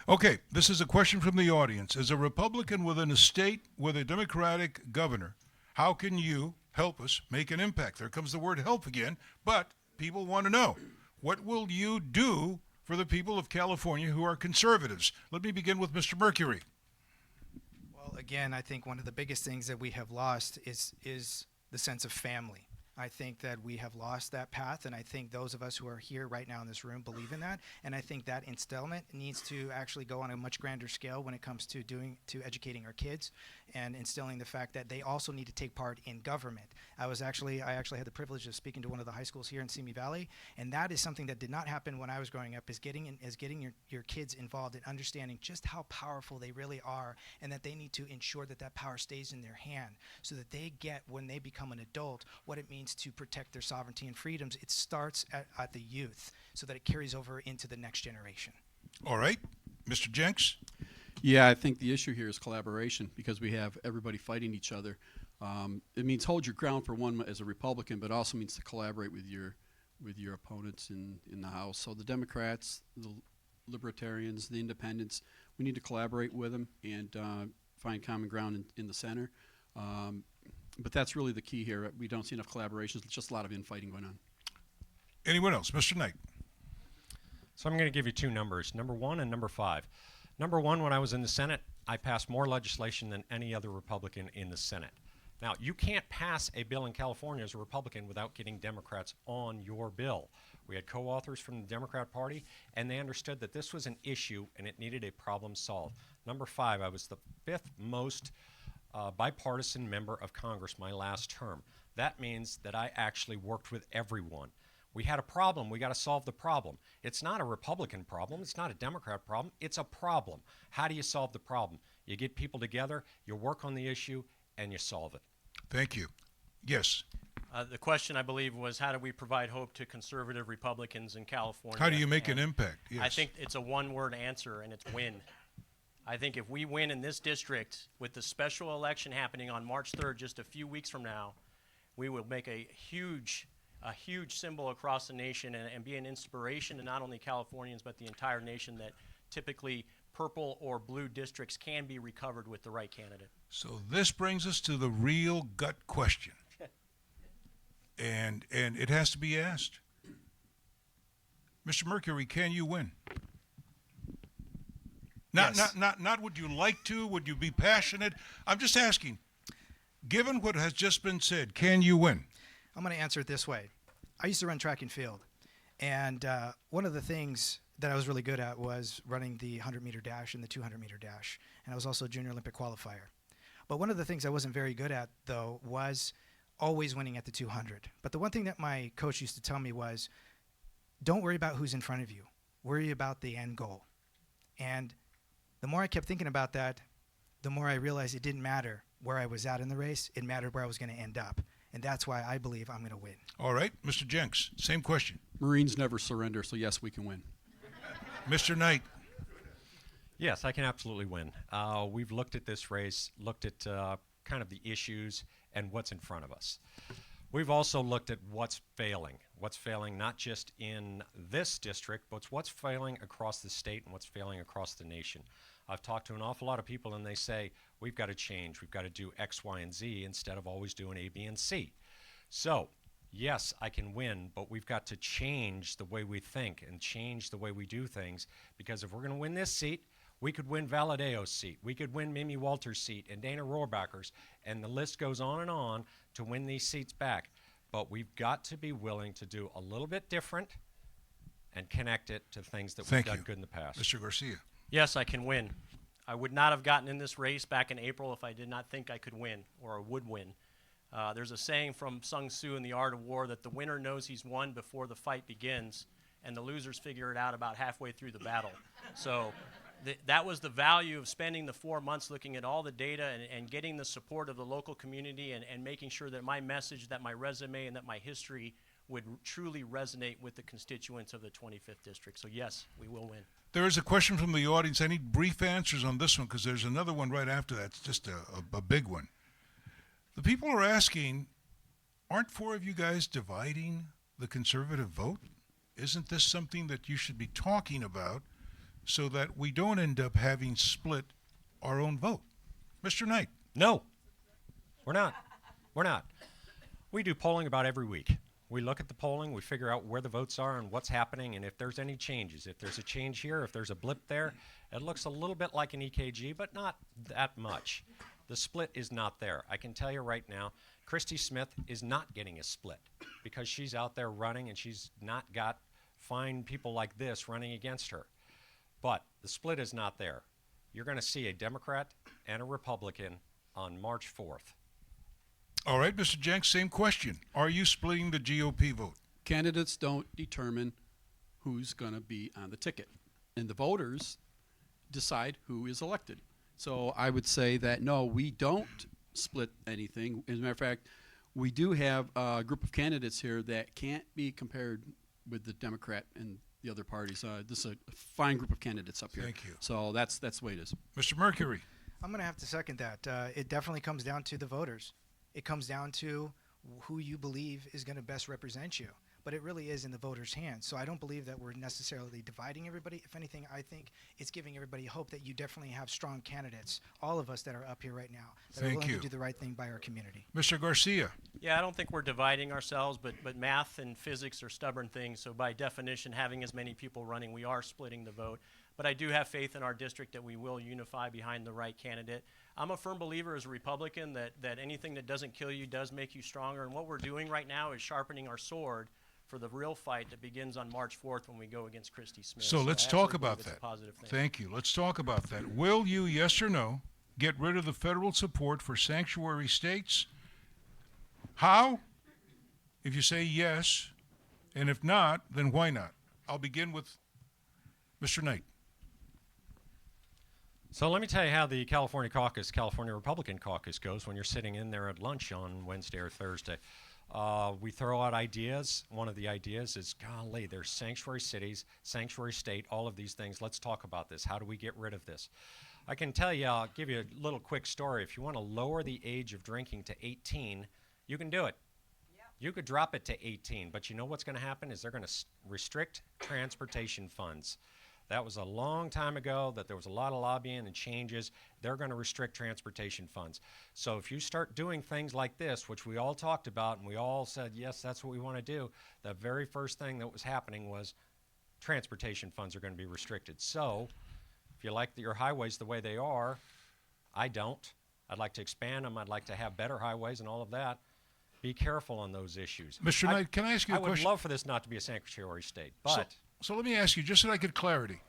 Okay, this is a question from the audience. As a Republican within a state with a Democratic governor, how can you help us make an impact? There comes the word help again, but people want to know, what will you do for the people of California who are conservatives? Let me begin with Mr. Mercury. Well, again, I think one of the biggest things that we have lost is the sense of family. I think that we have lost that path, and I think those of us who are here right now in this room believe in that. And I think that instillment needs to actually go on a much grander scale when it comes to educating our kids and instilling the fact that they also need to take part in government. I actually had the privilege of speaking to one of the high schools here in Simi Valley, and that is something that did not happen when I was growing up. Is getting your kids involved in understanding just how powerful they really are, and that they need to ensure that power stays in their hand, so that they get, when they become an adult, what it means to protect their sovereignty and freedoms. It starts at the youth, so that it carries over into the next generation. All right. Mr. Jenks? Yeah, I think the issue here is collaboration, because we have everybody fighting each other. It means hold your ground for one as a Republican, but also means to collaborate with your opponents in the House. So the Democrats, the Libertarians, the Independents, we need to collaborate with them and find common ground in the center. But that's really the key here. We don't see enough collaborations. It's just a lot of infighting going on. Anyone else? Mr. Knight? So I'm going to give you two numbers, number 1 and number 5. Number 1, when I was in the Senate, I passed more legislation than any other Republican in the Senate. Now, you can't pass a bill in California as a Republican without getting Democrats on your bill. We had co-authors from the Democrat Party, and they understood that this was an issue and it needed a problem solved. Number 5, I was the 5th most bipartisan member of Congress my last term. That means that I actually worked with everyone. We had a problem. We got to solve the problem. It's not a Republican problem. It's not a Democrat problem. It's a problem. How do you solve the problem? You get people together, you work on the issue, and you solve it. Thank you. Yes. The question, I believe, was how do we provide hope to conservative Republicans in California? How do you make an impact? Yes. I think it's a one-word answer, and it's win. I think if we win in this district with the special election happening on March 3rd, just a few weeks from now, we will make a huge symbol across the nation and be an inspiration to not only Californians but the entire nation, that typically purple or blue districts can be recovered with the right candidate. So this brings us to the real gut question. and it has to be asked. Mr. Mercury, can you win? Yes. Not would you like to, would you be passionate? I'm just asking, given what has just been said, can you win? I'm going to answer it this way. I used to run track and field, and one of the things that I was really good at was running the 100-meter dash and the 200-meter dash, and I was also a junior Olympic qualifier. But one of the things I wasn't very good at, though, was always winning at the 200. But the one thing that my coach used to tell me was, don't worry about who's in front of you. Worry about the end goal. And the more I kept thinking about that, the more I realized it didn't matter where I was at in the race. It mattered where I was going to end up. And that's why I believe I'm going to win. All right. Mr. Jenks, same question. Marines never surrender, so yes, we can win. Mr. Knight. Yes, I can absolutely win. We've looked at this race, looked at kind of the issues and what's in front of us. We've also looked at what's failing not just in this district, but what's failing across the state and what's failing across the nation. I've talked to an awful lot of people, and they say, we've got to change. We've got to do X, Y, and Z instead of always doing A, B, and C. So, yes, I can win, but we've got to change the way we think and change the way we do things, because if we're going to win this seat, we could win Valadeo's seat. We could win Mimi Walter's seat and Dana Rohrabacher's, and the list goes on to win these seats back. But we've got to be willing to do a little bit different and connect it to things that we've done good in the past. Mr. Garcia. Yes, I can win. I would not have gotten in this race back in April if I did not think I could win or would win. There's a saying from Sun Tzu in The Art of War that the winner knows he's won before the fight begins, and the losers figure it out about halfway through the battle. So that was the value of spending the 4 months looking at all the data and getting the support of the local community and making sure that my message, that my resume, and that my history would truly resonate with the constituents of the 25th District. So yes, we will win. There is a question from the audience. I need brief answers on this one because there's another one right after that. It's just a big one. The people are asking, aren't 4 of you guys dividing the conservative vote? Isn't this something that you should be talking about so that we don't end up having split our own vote? Mr. Knight. No, we're not. We're not. We do polling about every week. We look at the polling, we figure out where the votes are and what's happening, and if there's any changes. If there's a change here, if there's a blip there, it looks a little bit like an EKG, but not that much. The split is not there. I can tell you right now, Christy Smith is not getting a split because she's out there running and she's not got fine people like this running against her. But the split is not there. You're going to see a Democrat and a Republican on March 4th. All right, Mr. Jenks, same question. Are you splitting the GOP vote? Candidates don't determine who's going to be on the ticket, and the voters decide who is elected. So I would say that no, we don't split anything. As a matter of fact, we do have a group of candidates here that can't be compared with the Democrat and the other parties. This is a fine group of candidates up here. Thank you. So that's the way it is. Mr. Mercury. I'm going to have to second that. It definitely comes down to the voters. It comes down to who you believe is going to best represent you. But it really is in the voters' hands. So I don't believe that we're necessarily dividing everybody. If anything, I think it's giving everybody hope that you definitely have strong candidates, all of us that are up here right now, that are willing to do the right thing by our community. Mr. Garcia. Yeah, I don't think we're dividing ourselves, but math and physics are stubborn things. So by definition, having as many people running, we are splitting the vote. But I do have faith in our district that we will unify behind the right candidate. I'm a firm believer as a Republican that anything that doesn't kill you does make you stronger. And what we're doing right now is sharpening our sword for the real fight that begins on March 4th when we go against Christy Smith. So let's talk about that. Positive thing. Thank you. Let's talk about that. Will you, yes or no, get rid of the federal support for sanctuary states? How? If you say yes, and if not, then why not? I'll begin with Mr. Knight. So let me tell you how the California Republican caucus goes when you're sitting in there at lunch on Wednesday or Thursday. We throw out ideas. One of the ideas is, golly, there's sanctuary cities, sanctuary state, all of these things. Let's talk about this. How do we get rid of this? I can tell you, I'll give you a little quick story. If you want to lower the age of drinking to 18, you can do it. You could drop it to 18, but you know what's going to happen is they're going to restrict transportation funds. That was a long time ago that there was a lot of lobbying and changes. They're going to restrict transportation funds. So if you start doing things like this, which we all talked about and we all said, yes, that's what we want to do, the very first thing that was happening was transportation funds are going to be restricted. So if you like your highways the way they are, I don't. I'd like to expand them. I'd like to have better highways and all of that. Be careful on those issues. Mr. Knight, can I ask you a question? I would love for this not to be a sanctuary state, but... So let me ask you, just so I get clarity.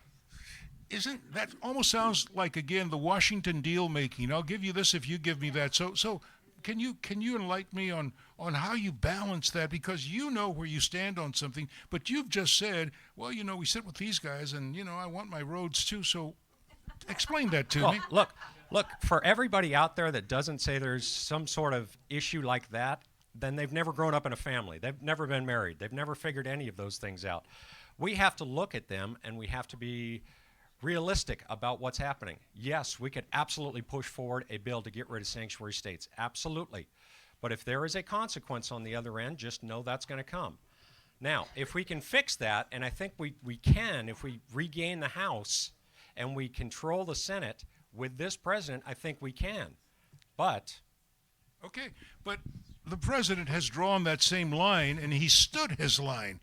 Isn't that almost sounds like, again, the Washington deal making? I'll give you this if you give me that. So can you enlighten me on how you balance that? Because you know where you stand on something, but you've just said, well, you know, we sit with these guys and, you know, I want my roads too. So explain that to me. Look, for everybody out there that doesn't say there's some sort of issue like that, then they've never grown up in a family. They've never been married. They've never figured any of those things out. We have to look at them and we have to be realistic about what's happening. Yes, we could absolutely push forward a bill to get rid of sanctuary states. Absolutely. But if there is a consequence on the other end, just know that's going to come. Now, if we can fix that, and I think we can, if we regain the House and we control the Senate with this president, I think we can. But... Okay, but the president has drawn that same line and he stood his line.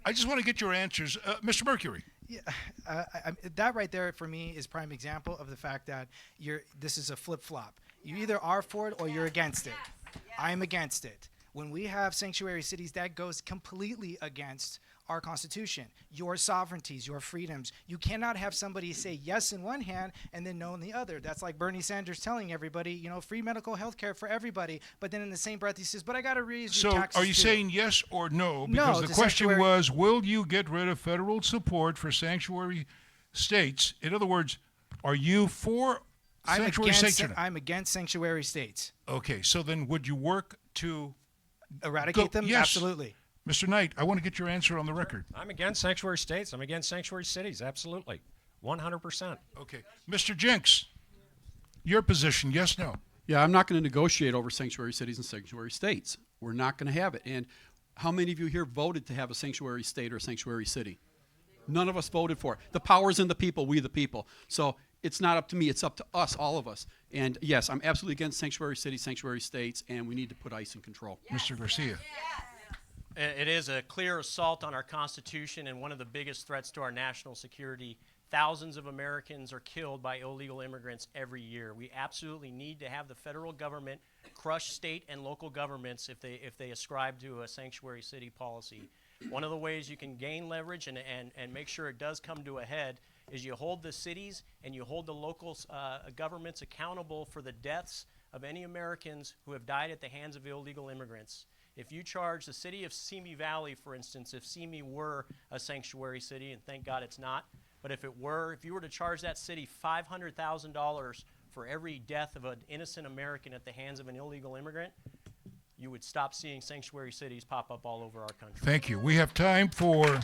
I just want to get your answers. Mr. Mercury. Yeah, that right there for me is prime example of the fact that this is a flip-flop. You either are for it or you're against it. I'm against it. When we have sanctuary cities, that goes completely against our Constitution, your sovereignties, your freedoms. You cannot have somebody say yes in one hand and then no in the other. That's like Bernie Sanders telling everybody, you know, free medical health care for everybody, but then in the same breath he says, but I got to raise your taxes. So are you saying yes or no? Because the question was, will you get rid of federal support for sanctuary states? In other words, Are you for sanctuary sanctuary? I'm against sanctuary states. Okay, so then would you work to Eradicate them? Yes. Absolutely. Mr. Knight, I want to get your answer on the record. I'm against sanctuary states. I'm against sanctuary cities. Absolutely. 100%. Okay. Mr. Jenks, your position, yes, no? Yeah, I'm not going to negotiate over sanctuary cities and sanctuary states. We're not going to have it. And how many of you here voted to have a sanctuary state or a sanctuary city? None of us voted for it. The power's in the people, we the people. So it's not up to me, it's up to us, all of us. And yes, I'm absolutely against sanctuary cities, sanctuary states, and we need to put ICE in control. Mr. Garcia. It is a clear assault on our Constitution and one of the biggest threats to our national security. Thousands of Americans are killed by illegal immigrants every year. We absolutely need to have the federal government crush state and local governments if they ascribe to a sanctuary city policy. One of the ways you can gain leverage and make sure it does come to a head is you hold the cities and you hold the local governments accountable for the deaths of any Americans who have died at the hands of illegal immigrants. If you charge the city of Simi Valley, for instance, if Simi were a sanctuary city, and thank God it's not, but if you were to charge that city $500,000 for every death of an innocent American at the hands of an illegal immigrant, you would stop seeing sanctuary cities pop up all over our country. Thank you. We have time for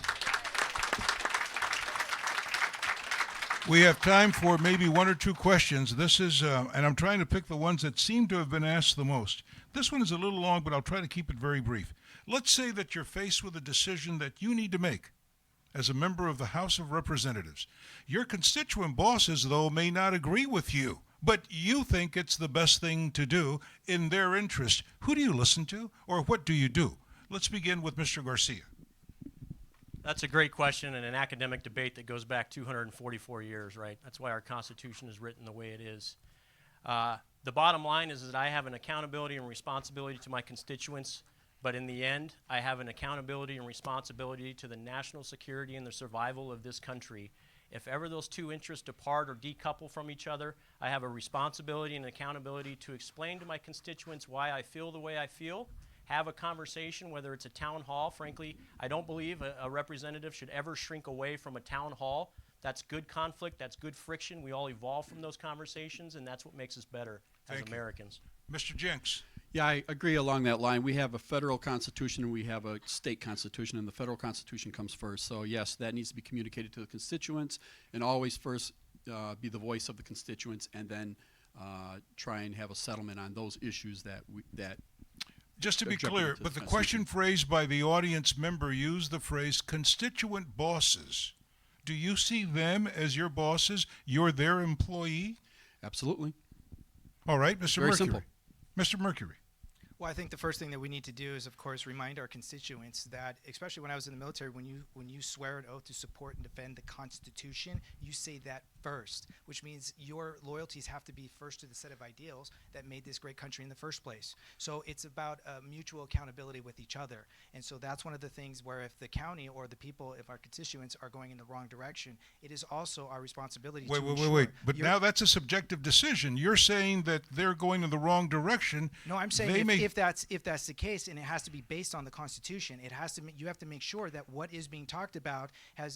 maybe one or two questions. This is, and I'm trying to pick the ones that seem to have been asked the most. This one is a little long, but I'll try to keep it very brief. Let's say that you're faced with a decision that you need to make as a member of the House of Representatives. Your constituent bosses, though, may not agree with you, but you think it's the best thing to do in their interest. Who do you listen to, or what do you do? Let's begin with Mr. Garcia. That's a great question and an academic debate that goes back 244 years, right? That's why our Constitution is written the way it is. The bottom line is that I have an accountability and responsibility to my constituents, but in the end, I have an accountability and responsibility to the national security and the survival of this country. If ever those two interests depart or decouple from each other, I have a responsibility and accountability to explain to my constituents why I feel the way I feel, have a conversation, whether it's a town hall. Frankly, I don't believe a representative should ever shrink away from a town hall. That's good conflict, that's good friction. We all evolve from those conversations, and that's what makes us better as Americans. Mr. Jenks. Yeah, I agree along that line. We have a federal constitution and we have a state constitution, and the federal constitution comes first. So yes, that needs to be communicated to the constituents, and always first be the voice of the constituents, and then try and have a settlement on those issues that Just to be clear, but the question phrased by the audience member used the phrase constituent bosses. Do you see them as your bosses? You're their employee? Absolutely. All right, Mr. Very Mercury. simple. Mr. Mercury. Well, I think the first thing that we need to do is, of course, remind our constituents that, especially when I was in the military, when you swear an oath to support and defend the Constitution, you say that first, which means your loyalties have to be first to the set of ideals that made this great country in the first place. So it's about mutual accountability with each other. And so that's one of the things where if the county or the people, if our constituents are going in the wrong direction, it is also our responsibility to ensure. Wait. But now that's a subjective decision. You're saying that they're going in the wrong direction. No, I'm saying if that's the case, and it has to be based on the Constitution, it has to. You have to make sure that what is being talked about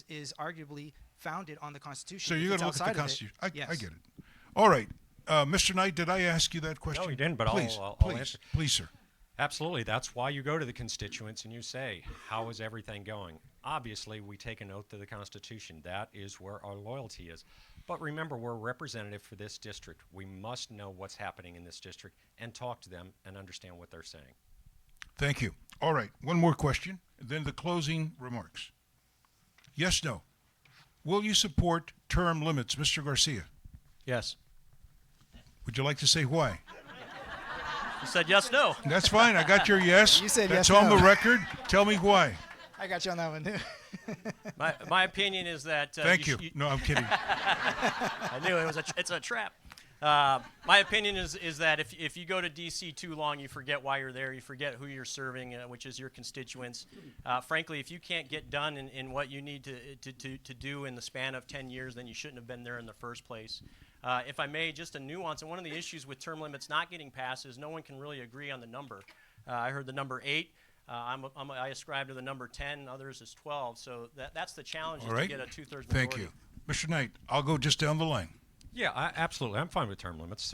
is arguably founded on the Constitution. So you're going to look at the Constitution. I get it. All right, Mr. Knight, did I ask you that question? No, you didn't, but please, I'll answer. Please, sir. Absolutely. That's why you go to the constituents and you say, how is everything going? Obviously, we take an oath to the Constitution. That is where our loyalty is. But remember, we're a representative for this district. We must know what's happening in this district and talk to them and understand what they're saying. Thank you. All right, one more question, then the closing remarks. Yes, no. Will you support term limits, Mr. Garcia? Yes. Would you like to say why? You said yes, no. That's fine. I got your yes. You said That's yes, on no. the record. Tell me why. I got you on that one too. My opinion is that. Thank you. No, I'm kidding. I knew it's a trap. My opinion is that if you go to D.C. too long, you forget why you're there. You forget who you're serving, which is your constituents. Frankly, if you can't get done in what you need to do in the span of 10 years, then you shouldn't have been there in the first place. If I may, just a nuance, and one of the issues with term limits not getting passed is no one can really agree on the number. I heard the number 8. I ascribe to the number 10, others is 12. So that's the challenge, is to get a two-thirds majority. Thank you. Mr. Knight, I'll go just down the line. Yeah, absolutely. I'm fine with term limits.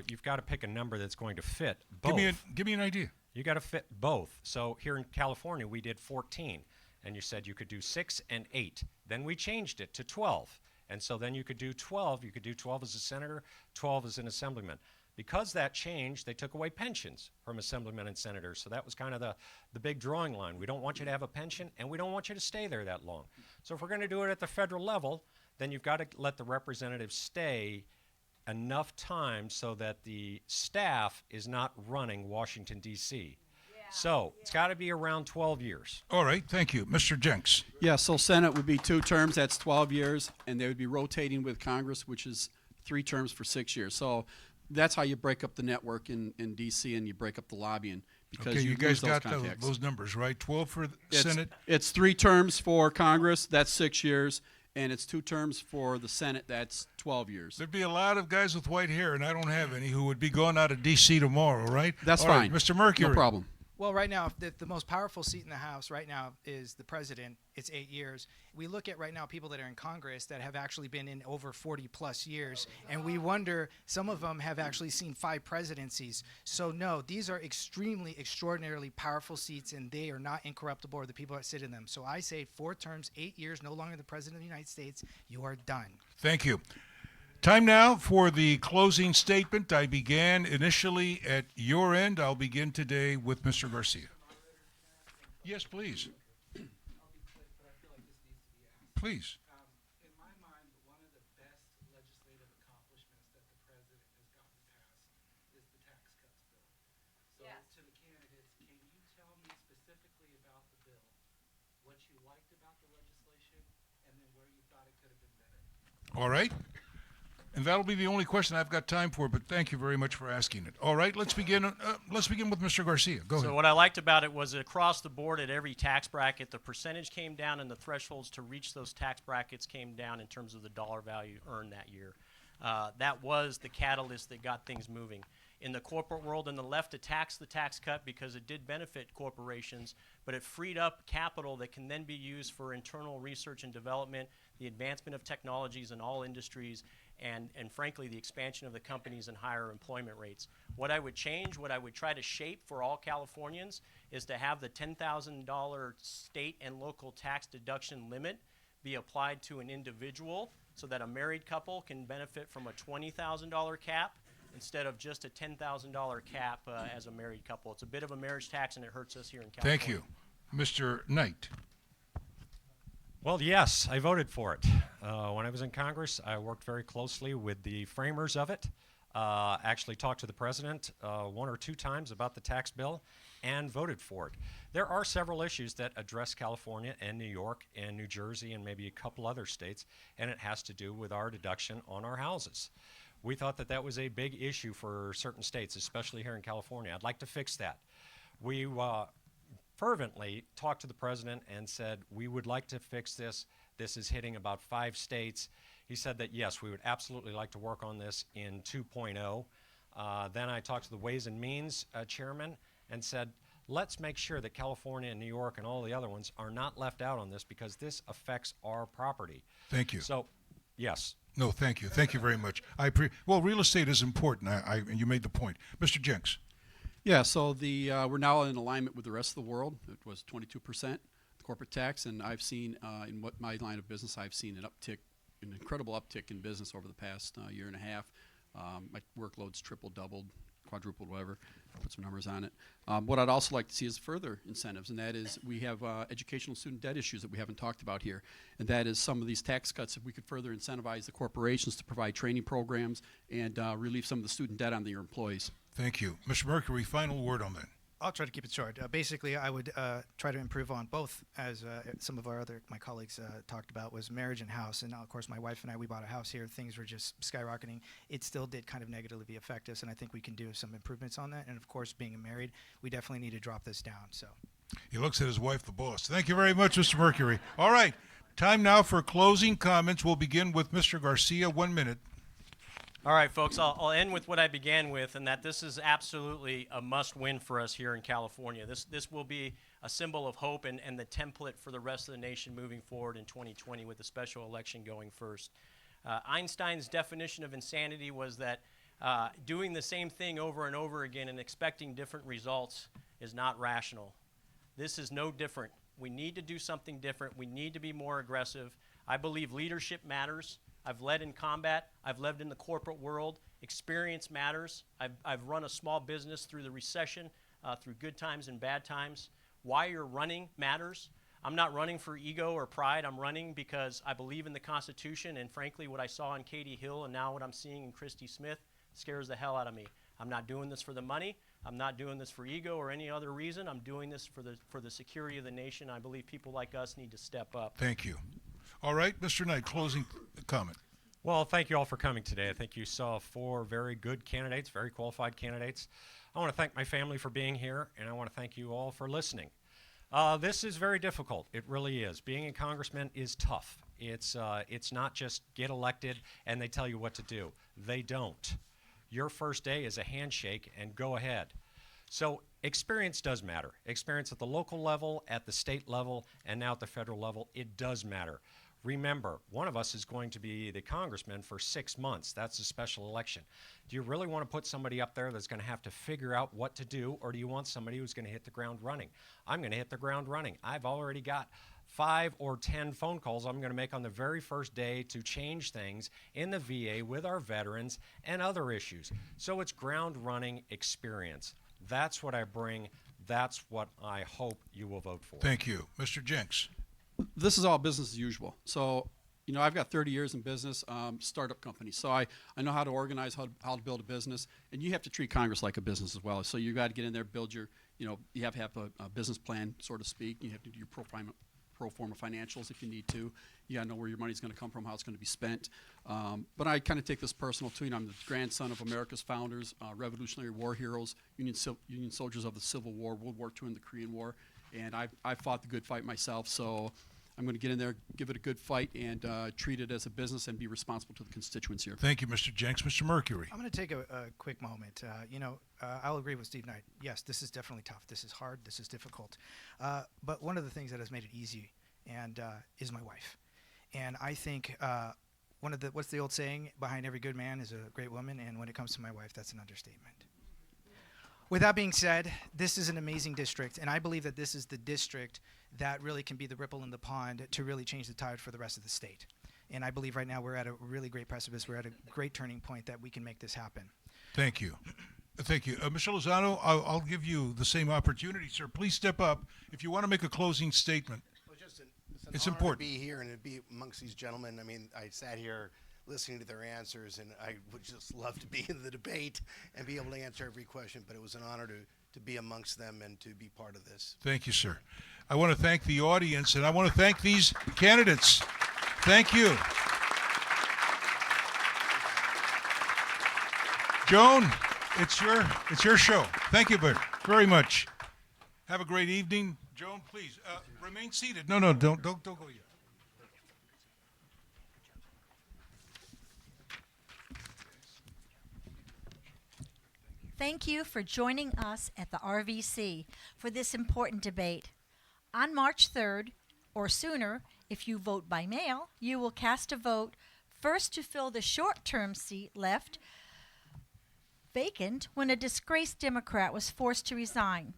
You've got to pick a number that's going to fit both. Give me an idea. You got to fit both. So here in California, we did 14, and you said you could do 6 and 8. Then we changed it to 12, and so then you could do 12. You could do 12 as a senator, 12 as an assemblyman. Because that changed, they took away pensions from assemblymen and senators. So that was kind of the big drawing line. We don't want you to have a pension, and we don't want you to stay there that long. So if we're going to do it at the federal level, then you've got to let the representatives stay enough time so that the staff is not running Washington, D.C. So it's got to be around 12 years. All right, thank you. Mr. Jenks. Yeah, so Senate would be 2 terms, that's 12 years, and they would be rotating with Congress, which is 3 terms for 6 years. So that's how you break up the network in D.C. and you break up the lobbying. Because Okay, you guys lose got contacts. those numbers, right? 12 for the Senate. It's 3 terms for Congress, that's 6 years, and it's 2 terms for the Senate, that's 12 years. There'd be a lot of guys with white hair, and I don't have any, who would be going out of D.C. tomorrow, right? That's All right, fine. Mr. Mercury. No problem. Well, right now, the most powerful seat in the House right now is the president. It's 8 years. We look at right now people that are in Congress that have actually been in over 40 plus years, and we wonder, some of them have actually seen 5 presidencies. So no, these are extremely, extraordinarily powerful seats, and they are not incorruptible, or the people that sit in them. So I say 4 terms, 8 years, no longer the president of the United States. You are done. Thank you. Time now for the closing statement. I began initially at your end. I'll begin today with Mr. Garcia. Yes, please. Please. In my mind, one of the best legislative accomplishments that the president has gotten passed is the tax cuts bill. So to the candidates, can you tell me specifically about the bill, what you liked about the legislation, and then where you thought it could have been better? All right. And that'll be the only question I've got time for, but thank you very much for asking it. All right, let's begin with Mr. Garcia. Go ahead. So what I liked about it was that across the board at every tax bracket, the percentage came down and the thresholds to reach those tax brackets came down in terms of the dollar value earned that year. That was the catalyst that got things moving. In the corporate world, and the left attacked the tax cut because it did benefit corporations, but it freed up capital that can then be used for internal research and development, the advancement of technologies in all industries, and frankly, the expansion of the companies and higher employment rates. What I would change, what I would try to shape for all Californians is to have the $10,000 state and local tax deduction limit be applied to an individual so that a married couple can benefit from a $20,000 cap instead of just a $10,000 cap as a married couple. It's a bit of a marriage tax and it hurts us here in California. Thank you. Mr. Knight. Well, yes, I voted for it. When I was in Congress, I worked very closely with the framers of it, actually talked to the president 1 or 2 times about the tax bill, and voted for it. There are several issues that address California and New York and New Jersey and maybe a couple other states, and it has to do with our deduction on our houses. We thought that that was a big issue for certain states, especially here in California. I'd like to fix that. We fervently talked to the president and said, we would like to fix this. This is hitting about 5 states. He said that, yes, we would absolutely like to work on this in 2.0. Then I talked to the Ways and Means chairman and said, let's make sure that California and New York and all the other ones are not left out on this because this affects our property. Thank you. So, yes. No, thank you. Thank you very much. Well, real estate is important, and you made the point. Mr. Jenks. Yeah, so we're now in alignment with the rest of the world. It was 22% corporate tax, and I've seen in my line of business, I've seen an incredible uptick in business over the past year and a half. My workload's tripled, doubled, quadrupled, whatever. Put some numbers on it. What I'd also like to see is further incentives, and that is we have educational student debt issues that we haven't talked about here, and that is some of these tax cuts. If we could further incentivize the corporations to provide training programs and relieve some of the student debt on their employees. Thank you. Mr. Mercury, final word on that. I'll try to keep it short. Basically, I would try to improve on both, as some of my colleagues talked about, was marriage and house. And now, of course, my wife and I, we bought a house here. Things were just skyrocketing. It still did kind of negatively affect us, and I think we can do some improvements on that. And, of course, being married, we definitely need to drop this down. So He looks at his wife, the boss. Thank you very much, Mr. Mercury. All right. Time now for closing comments. We'll begin with Mr. Garcia. 1 minute. All right, folks, I'll end with what I began with, and that this is absolutely a must-win for us here in California. This will be a symbol of hope and the template for the rest of the nation moving forward in 2020 with the special election going first. Einstein's definition of insanity was that doing the same thing over and over again and expecting different results is not rational. This is no different. We need to do something different. We need to be more aggressive. I believe leadership matters. I've led in combat. I've lived in the corporate world. Experience matters. I've run a small business through the recession, through good times and bad times. Why you're running matters. I'm not running for ego or pride. I'm running because I believe in the Constitution, and frankly, what I saw in Katie Hill and now what I'm seeing in Christy Smith scares the hell out of me. I'm not doing this for the money. I'm not doing this for ego or any other reason. I'm doing this for the security of the nation. I believe people like us need to step up. Thank you. All right, Mr. Knight, closing comment. Well, thank you all for coming today. I think you saw 4 very good candidates, very qualified candidates. I want to thank my family for being here, and I want to thank you all for listening. This is very difficult. It really is. Being a congressman is tough. It's not just get elected and they tell you what to do. They don't. Your first day is a handshake and go ahead. So experience does matter. Experience at the local level, at the state level, and now at the federal level, it does matter. Remember, one of us is going to be the congressman for 6 months. That's a special election. Do you really want to put somebody up there that's going to have to figure out what to do, or do you want somebody who's going to hit the ground running? I'm going to hit the ground running. I've already got 5 or 10 phone calls I'm going to make on the very first day to change things in the VA with our veterans and other issues. So it's ground running experience. That's what I bring. That's what I hope you will vote for. Thank you. Mr. Jenks. This is all business as usual. So, you know, I've got 30 years in business, startup company. So I know how to organize, how to build a business, and you have to treat Congress like a business as well. So you got to get in there, build your, you know, you have to have a business plan, so to speak. You have to do your pro forma financials if you need to. You got to know where your money's going to come from, how it's going to be spent. But I kind of take this personal too. You know, I'm the grandson of America's founders, Revolutionary War heroes, Union soldiers of the Civil War, World War II, and the Korean War. And I fought the good fight myself, so I'm going to get in there, give it a good fight, and treat it as a business and be responsible to the constituents here. Thank you, Mr. Jenks. Mr. Mercury. I'm going to take a quick moment. I'll agree with Steve Knight. Yes, this is definitely tough. This is hard. This is difficult. But one of the things that has made it easy is my wife. And I think what's the old saying? Behind every good man is a great woman. And when it comes to my wife, that's an understatement. With that being said, this is an amazing district, and I believe that this is the district that really can be the ripple in the pond to really change the tide for the rest of the state. And I believe right now we're at a really great precipice. We're at a great turning point that we can make this happen. Thank you. Thank you. Mr. Lozano, I'll give you the same opportunity, sir. Please step up if you want to make a closing statement. Well, it's honor important. to be here and to be amongst these gentlemen. I mean, I sat here listening to their answers, and I would just love to be in the debate and be able to answer every question, but it was an honor to be amongst them and to be part of this. Thank you, sir. I want to thank the audience, and I want to thank these candidates. Thank you. Joan, it's your show. Thank you very much. Have a great evening. Joan, please remain seated. No, don't go yet. Thank you for joining us at the RVC for this important debate. On March 3rd, or sooner, if you vote by mail, you will cast a vote first to fill the short-term seat left vacant when a disgraced Democrat was forced to resign.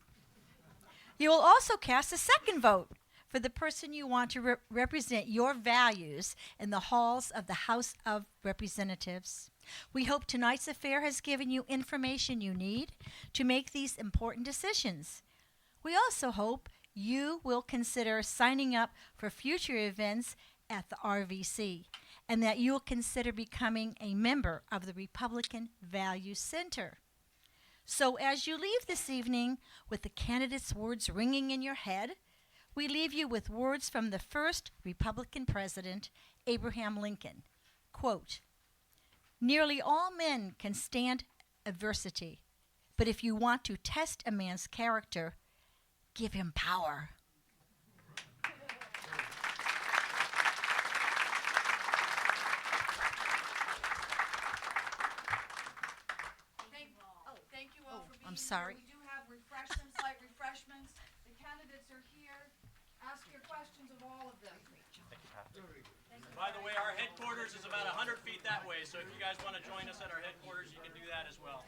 You will also cast a second vote for the person you want to represent your values in the halls of the House of Representatives. We hope tonight's affair has given you information you need to make these important decisions. We also hope you will consider signing up for future events at the RVC and that you will consider becoming a member of the Republican Values Center. So as you leave this evening with the candidates' words ringing in your head, we leave you with words from the first Republican president, Abraham Lincoln. Quote, "Nearly all men can stand adversity, but if you want to test a man's character, give him power." Thank you all for being I'm sorry. here. We do have refreshments, light refreshments. The candidates are here. Ask your questions of all of them. Thank you, Pat. By the way, our headquarters is about 100 feet that way, so if you guys want to join us at our headquarters, you can do that as well.